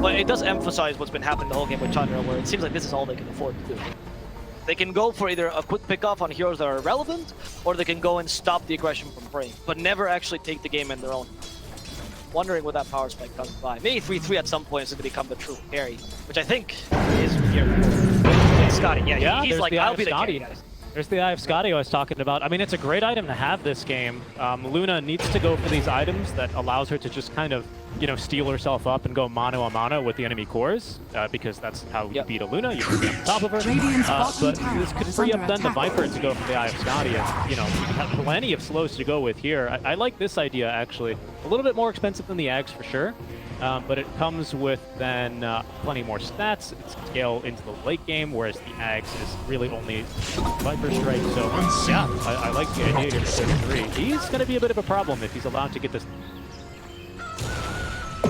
But it does emphasize what's been happening the whole game with Tundra, where it seems like this is all they can afford to do. They can go for either a quick pick-off on heroes that are relevant, or they can go and stop the aggression from Brame, but never actually take the game in their own. Wondering what that power spike comes by. Maybe 3-3 at some point is going to become the true carry, which I think is here. Scotty, yeah, he's like, I'll be the carry, guys. There's the Eye of Scotty I was talking about. I mean, it's a great item to have this game. Luna needs to go for these items that allows her to just kind of, you know, steal herself up and go mano a mano with the enemy cores, because that's how you beat a Luna. You can on top of her. But this could free up then the Viper to go for the Eye of Scotty. And, you know, you have plenty of slows to go with here. I like this idea, actually. A little bit more expensive than the Ags for sure. But it comes with then plenty more stats. It's scale into the late game, whereas the Ags is really only Viper Strike. So yeah, I like the idea here for 33. He's going to be a bit of a problem if he's allowed to get this.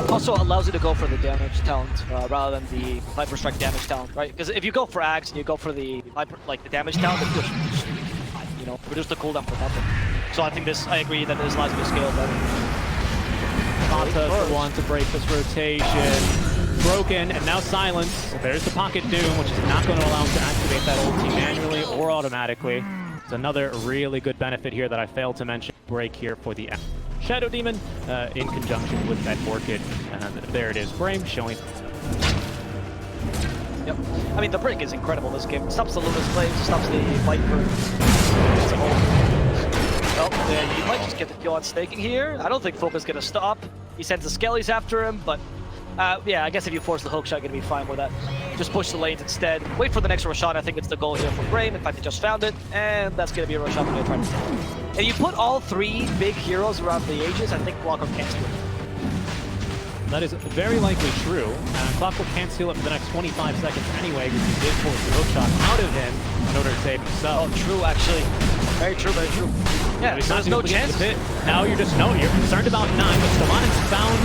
Also allows you to go for the damage talent rather than the Viper Strike damage talent, right? Because if you go for Ags and you go for the Viper, like the damage talent, it just, you know, reduce the cooldown for nothing. So I think this, I agree that this allows you to scale better. Mata's the one to break this rotation. Broken, and now silence. There's the Pocket Doom, which is not going to allow him to activate that ulti manually or automatically. It's another really good benefit here that I failed to mention. Break here for the Shadow Demon in conjunction with that Orchid. And there it is, Brame showing. Yep. I mean, the break is incredible this game. It stops the Luna's Flames, stops the Viper. Well, you might just get the kill on staking here. I don't think Focus is going to stop. He sends the Skellies after him, but yeah, I guess if you force the hook shot, you're going to be fine with that. Just push the lanes instead. Wait for the next Roshan. I think it's the goal here for Brame. In fact, they just found it, and that's going to be a Roshan they're trying to take. And you put all three big heroes around the Aegis, I think Blocker can't steal it. That is very likely true. Clockwork can't steal it for the next 25 seconds anyway, because he did force the hook shot out of him in order to save himself. Oh, true, actually. Very true, very true. Yeah, there's no chance. Now you're just, no, you're concerned about 9, but Stomana's found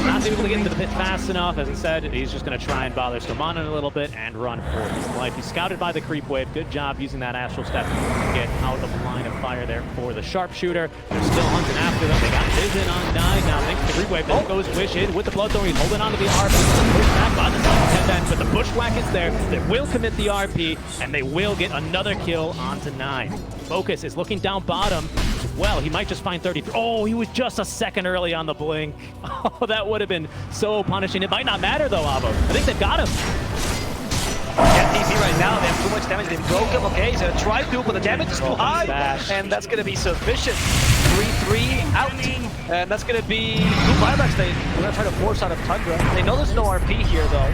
not able to get into the pit fast enough. As I said, he's just going to try and bother Stomana a little bit and run for his life. He's scouted by the creep wave. Good job using that astral step to get out of the line of fire there for the sharpshooter. They're still hunting after them. They got vision on 9 now. Thanks to the creep wave. There goes Wish in with the Bloodthorn. He's holding on to the RP. Push back by the second end, but the Bushwhack is there. They will commit the RP, and they will get another kill onto 9. Focus is looking down bottom as well. He might just find 33. Oh, he was just a second early on the blink. Oh, that would have been so punishing. It might not matter though, Avo. I think they've got him. Yeah, TC right now, they have too much damage. They broke him. Okay, he's gonna try to, but the damage is too high, and that's gonna be sufficient. 3-3 out, and that's gonna be 2 buybacks. They're gonna try to force out of Tundra. They know there's no RP here though.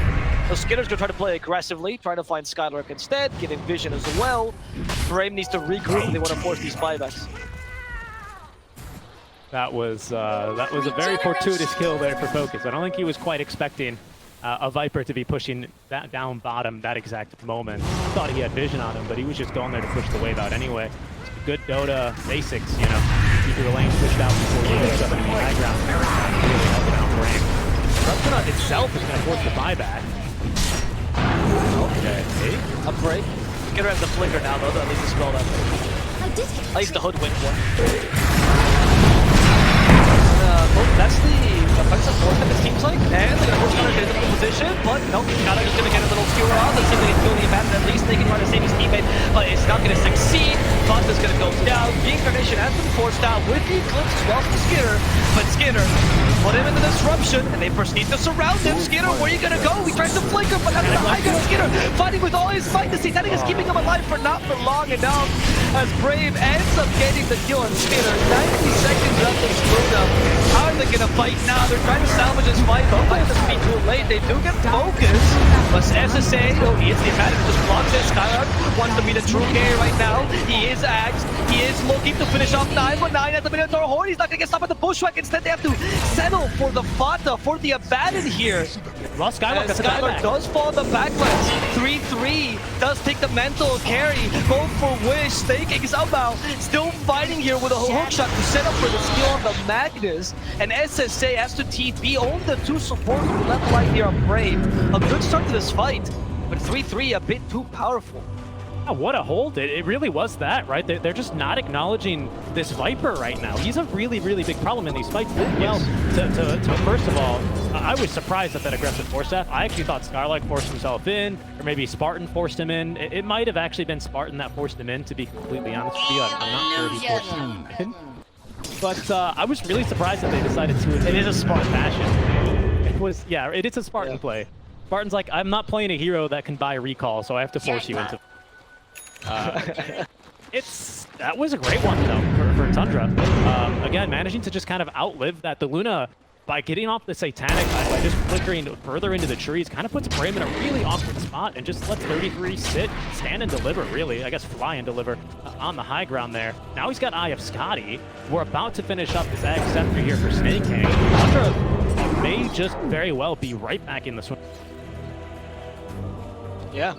So Skinner's gonna try to play aggressively, trying to find Skylark instead, getting vision as well. Brame needs to regroup and they want to force these buybacks. That was a very fortuitous kill there for Focus. I don't think he was quite expecting a Viper to be pushing that down bottom that exact moment. Thought he had vision on him, but he was just going there to push the wave out anyway. Good Dota basics, you know. Keep your lane pushed out before you get up in the high ground. Really helping out Brame. Ruptuna itself is going to force the buyback. Okay. A break. Skidder has the flicker now, though, at least dispel that. At least the hoodwink one. That's the offensive force it seems like, and they're gonna push counter into the position, but nope, Counter is gonna get a little skewer on. Let's see if they can feel the advantage. At least they can try to save his teammate, but it's not gonna succeed. Fonta's gonna go down. Reincarnation has been forced out with the Eclipse as well as the Skinner, but Skinner put him in the disruption, and they proceed to surround him. Skinner, where are you gonna go? He tries to flicker, but that's the high ground. Skinner fighting with all his might. The Satanic is keeping him alive for not for long enough, as Brame ends up getting the kill on Skinner. 90 seconds left to screwed up. How are they gonna fight now? They're trying to salvage this fight, but might just be too late. They do get focused, but SSA, oh, he is the advantage, just blocks it. Skylark wants to be the true carry right now. He is axed. He is looking to finish off 9, but 9 at the Minotaur Horn. He's not gonna get stopped at the bushwhack. Instead, they have to settle for the Fata, for the abandon here. Well, Skylark does fall in the backlash. 3-3 does take the mental carry. Go for Wish, staking somehow. Still fighting here with a hook shot to set up for the steal on the Magnus. And SSA has to TP. Only the 2 supports were left right here on Brave. A good start to this fight, but 3-3 a bit too powerful. Yeah, what a hold. It really was that, right? They're just not acknowledging this Viper right now. He's a really, really big problem in these fights. Well, to first of all, I was surprised at that aggressive force staff. I actually thought Skylark forced himself in, or maybe Spartan forced him in. It might have actually been Spartan that forced him in, to be completely honest with you. I'm not sure he forced him in. But I was really surprised that they decided to. It is a Spartan fashion. It was, yeah, it is a Spartan play. Spartan's like, I'm not playing a hero that can buy recall, so I have to force you into. That was a great one though for Tundra. Again, managing to just kind of outlive that. The Luna, by getting off the Satanic, by just flickering further into the trees, kind of puts Brame in a really awkward spot and just lets 33 sit, stand and deliver, really. I guess fly and deliver on the high ground there. Now he's got Eye of Scotty. We're about to finish up this Ag Scepter here for Snake King. Tundra may just very well be right back in the swing. Yeah.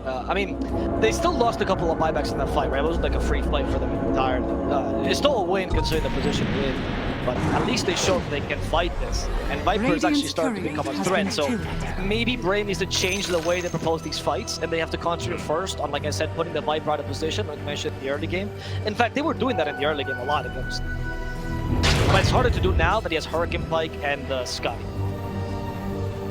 I mean, they still lost a couple of buybacks in that fight, right? It wasn't like a free fight for them entirely. It's still a win considering the position we're in, but at least they showed they can fight this. And Viper is actually starting to become a threat, so maybe Brame needs to change the way they propose these fights, and they have to concentrate first on, like I said, putting the Viper out of position, like I mentioned in the early game. In fact, they were doing that in the early game a lot against. But it's harder to do now that he has Hurricane Pike and Scotty.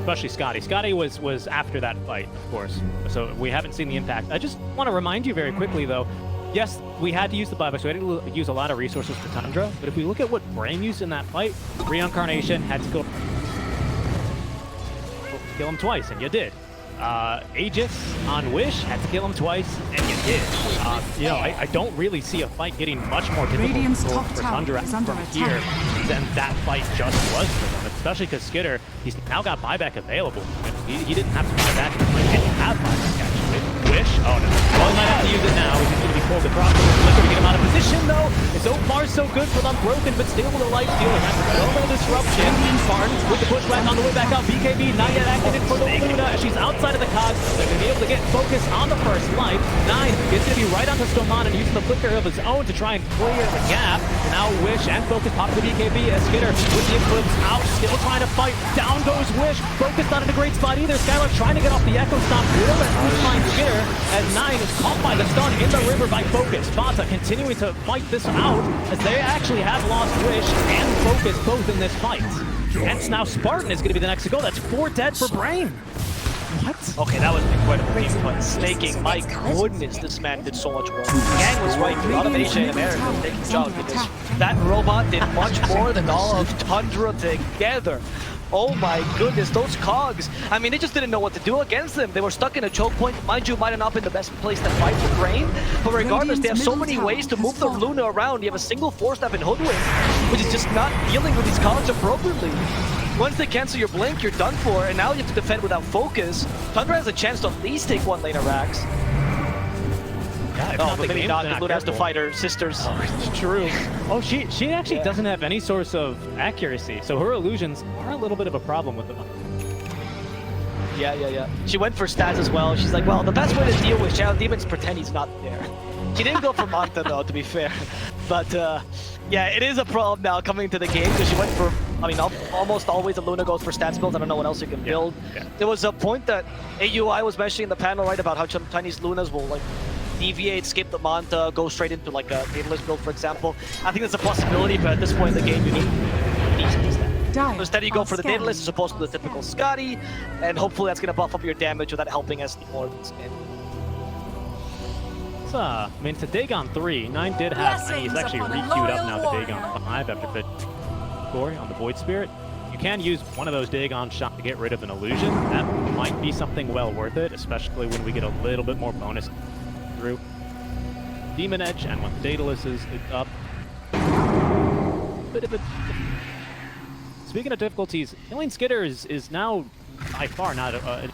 Especially Scotty. Scotty was after that fight, of course, so we haven't seen the impact. I just want to remind you very quickly, though, yes, we had to use the buyback, so we had to use a lot of resources for Tundra, but if we look at what Brame used in that fight, Reincarnation had to go kill him twice, and you did. Aegis on Wish had to kill him twice, and you did. You know, I don't really see a fight getting much more difficult for Tundra from here than that fight just was for them, especially because Skidder, he's now got buyback available. He didn't have to buy back, and you have buyback actually. Wish, oh no. Well, he might have to use it now. He's going to be pulled across. Flicker to get him out of position though. So far so good for them. Broken, but still with a life stealer. Has a little disruption. Barnes with the pushback on the way back out. BKB not yet activated for the Luna. She's outside of the cogs. They're going to be able to get focused on the first life. 9 is going to be right onto Stoman and using the flicker of his own to try and clear the gap. Now Wish and Focus pop the BKB as Skidder with the Eclipse out. Still trying to fight. Down goes Wish. Focus not in a great spot either. Skylark trying to get off the Echo Stomp. Will at find Skidder as 9 is caught by the stun in the river by Focus. Fata continuing to fight this out as they actually have lost Wish and Focus both in this fight. Hence now Spartan is going to be the next to go. That's 4 dead for Brame. What? Okay, that was an incredible team fight. Snaking, my goodness, this man did so much work. Gang was right, a lot of Asia and America was taking jobs because that robot did much more than all of Tundra together. Oh my goodness, those cogs. I mean, they just didn't know what to do against them. They were stuck in a choke point. Mind you, might have not been the best place to fight for Brame. But regardless, they have so many ways to move the Luna around. You have a single force staff in Hoodwink, which is just not dealing with these cogs appropriately. Once they cancel your blink, you're done for, and now you have to defend without focus. Tundra has a chance to at least take one lane of Rax. Yeah, no, but maybe not. Luna has to fight her sisters. Oh, it's true. Oh, she actually doesn't have any source of accuracy, so her illusions are a little bit of a problem with them. Yeah. She went for stats as well. She's like, well, the best way to deal with Shadow Demon's pretend he's not there. She didn't go for Manta though, to be fair. But yeah, it is a problem now coming into the game because she went for, I mean, almost always a Luna goes for stats builds. I don't know what else you can build. There was a point that AUI was mentioning in the panel, right, about how Chinese Lunas will like deviate, skip the Manta, go straight into like a Daedalus build, for example. I think that's a possibility, but at this point in the game, you need decent stat. So instead, you go for the Daedalus as opposed to the typical Scotty, and hopefully that's going to buff up your damage without helping SD more in this game. I mean, to Dagon 3, 9 did have, and he's actually re-queued up now to Dagon 5 after fit score on the Void Spirit. You can use one of those Dagon shots to get rid of an illusion. That might be something well worth it, especially when we get a little bit more bonus through Demon Edge, and when the Daedalus is up. Bit of a... Speaking of difficulties, killing Skitter is now by far not a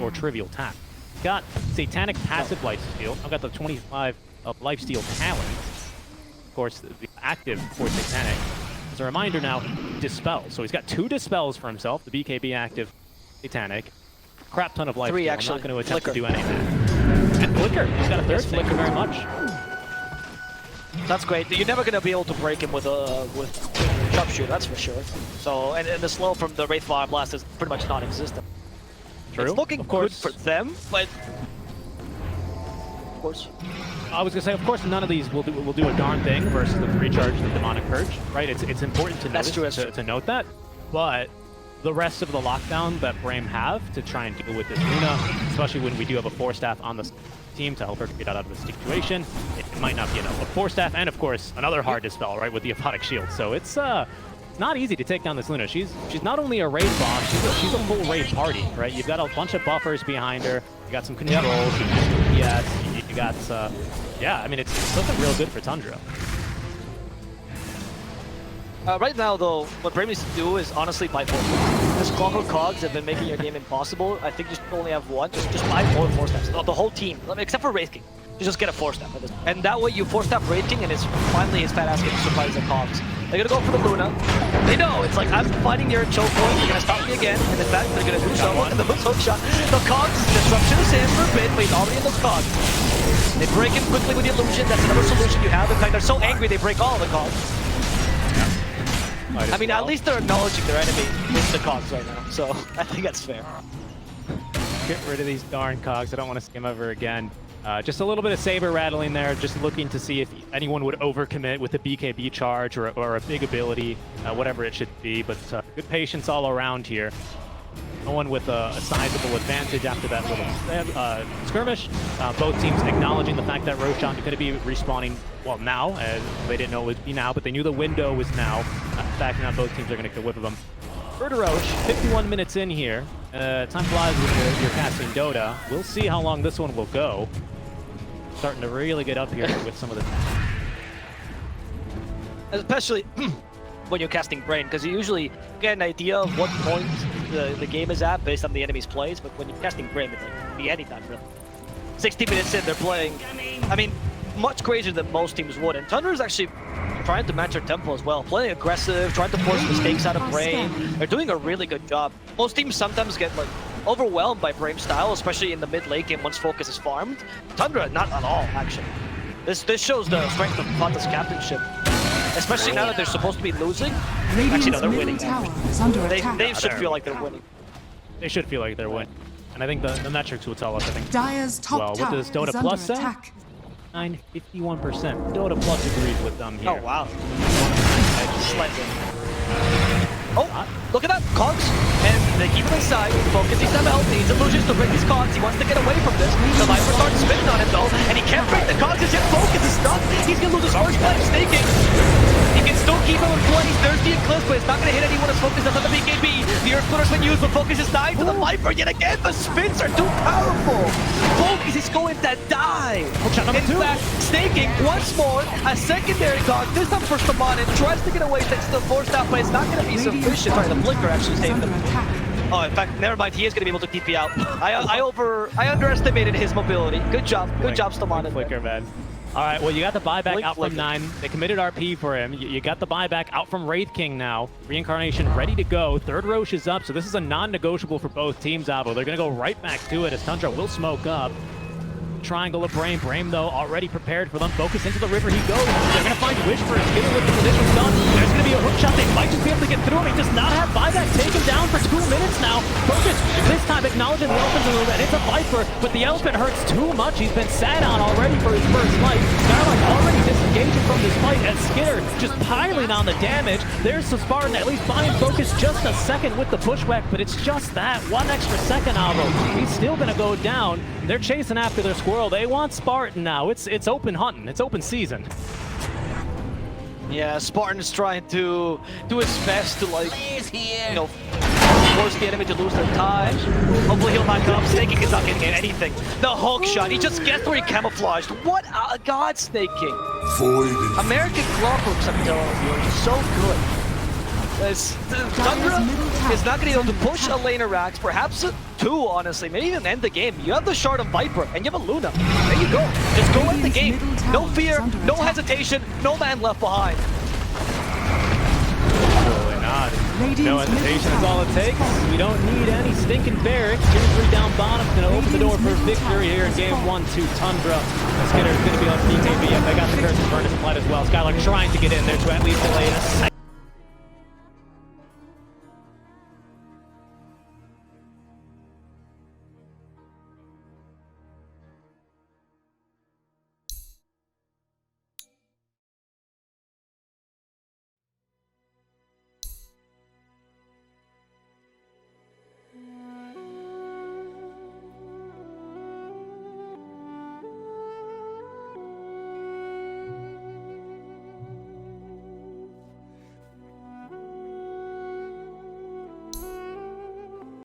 or trivial task. Got Satanic passive lifesteal. I've got the 25 of lifesteal talent. Of course, the active for Satanic. As a reminder now, Dispel. So he's got 2 Dispels for himself, the BKB active Satanic. Crap ton of lifesteal. 3 actually. I'm not going to attempt Flicker. to do any of that. And Flicker. He's got a third. Thank you very much. That's great. You're never going to be able to break him with Sharpshooter, that's for sure. So, and the slow from the Wraith Fire Blast is pretty much non-existent. True. It's looking of course. good for them, but of course. I was gonna say, of course, none of these will do a darn thing versus the recharge the Demonic Purge, right? It's important to notice, to note that, but the rest of the lockdown that Brame have to try and deal with this Luna, especially when we do have a 4-staff on the team to help her get out of the situation, it might not be enough. A 4-staff and of course another hard dispel, right, with the Aphotic Shield. So it's not easy to take down this Luna. She's not only a raid boss, she's a full raid party, right? You've got a bunch of buffers behind her. You got some controls. You got yeah. I mean, it's looking real good for Tundra. Right now, though, what Brame needs to do is honestly buy 4 staffs. This Clockwork Cogs have been making your game impossible. I think you should only have 1. Just buy 4 staffs. The whole team, except for Wraith King. You just get a 4-staff. And that way you 4-staff Wraith King, and it's finally his fat ass getting surprised at Cogs. They're gonna go for the Luna. They know, it's like, I'm fighting your choke point, you're gonna stop me again, and in fact, they're gonna do so. Look at the hook shot. The Cogs, disruption of sands for a bit, but he's already in those Cogs. They break him quickly with the illusion, that's another solution you have. In fact, they're so angry they break all the Cogs. I mean, at least they're acknowledging their enemy with the Cogs right now, so I think that's fair. Get rid of these darn Cogs. I don't want to see them ever again. Just a little bit of saber rattling there, just looking to see if anyone would overcommit with a BKB charge or a big ability, whatever it should be. But good patience all around here. No one with a sizable advantage after that little skirmish. Both teams acknowledging the fact that Roshan could be respawning, well, now. They didn't know it would be now, but they knew the window was now. In fact, now both teams are going to get a whip of them. Roche, 51 minutes in here. Time flies when you're casting Dota. We'll see how long this one will go. Starting to really get up here with some of the... Especially when you're casting Brame, because you usually get an idea of what point the game is at based on the enemy's plays, but when you're casting Brame, it can be anytime, really. 60 minutes in, they're playing, I mean, much crazier than most teams would, and Tundra is actually trying to match their tempo as well, playing aggressive, trying to force mistakes out of Brame. They're doing a really good job. Most teams sometimes get like overwhelmed by Brame's style, especially in the mid-late game once focus is farmed. Tundra, not at all, actually. This shows the strength of Fata's captainship. Especially now that they're supposed to be losing. Actually, no, they're winning. They should feel like they're winning. They should feel like they're winning. And I think the metrics will tell us, I think. Dire's top well, what does Dota Plus say? 51%. Dota Plus agrees with them here. Oh, wow. Oh, look at that, Cogs, and they keep him inside, focus, he's not health, he needs illusions to break these Cogs, he wants to get away from this, the Viper starts spinning on him though, and he can't break the Cogs, his focus is stuck, he's gonna lose his first life, staking, he can still keep him in play, he's thirsty and clips, but it's not gonna hit anyone as focus, that's on the BKB, the Earth Splitter's been used, but focus is dying to the Viper yet again, the spins are too powerful, focus is going to die, in fact, staking once more, a secondary Cog, this time for Stamon, and tries to get away thanks to the forced out, but it's not gonna be sufficient. Sorry, the Flicker actually saved him. Oh, in fact, never mind. He is going to be able to TP out. I underestimated his mobility. Good job, Stamon. Flicker, man. All right, well, you got the buyback out from 9. They committed RP for him. You got the buyback out from Wraith King now. Reincarnation ready to go. Third Roche is up, so this is a non-negotiable for both teams, Avo. They're going to go right back to it as Tundra will smoke up. triangle of Brame. Brame, though, already prepared for them. Focus into the river he goes. They're going to find Wish first. Getting with the position done. There's going to be a hook shot. They might just be able to get through him. He does not have buyback. Taken down for 2 minutes now. Focus, this time acknowledging the elephant's a little bit. It's a Viper, but the elephant hurts too much. He's been sat on already for his first life. Skylark already disengaging from this fight, and Skinner just piling on the damage. There's the Spartan at least buying Focus just a second with the bushwhack, but it's just that 1 extra second, Alvo. He's still going to go down. They're chasing after their squirrel. They want Spartan now. It's open hunting. It's open season. Yeah, Spartan is trying to do his best to, like, you know, force the enemy to lose their time. Hopefully he'll back up. Snaking is not getting anything. The hook shot, he just gets where he camouflaged. What a god snaking. American clockworks, I'm telling you, are just so good. Tundra is not going to be able to push a laner Rax, perhaps a 2, honestly, maybe even end the game. You have the Shard of Viper, and you have a Luna. There you go. Just go end the game. No fear, no hesitation, no man left behind. Absolutely not. No hesitation is all it takes. We don't need any stinking barracks. 2-3 down bottom. Going to open the door for victory here in game 1 to Tundra. Skinner is going to be on PKB. They got the Curse of Furnace Light as well. Skylark trying to get in there to at least delay it.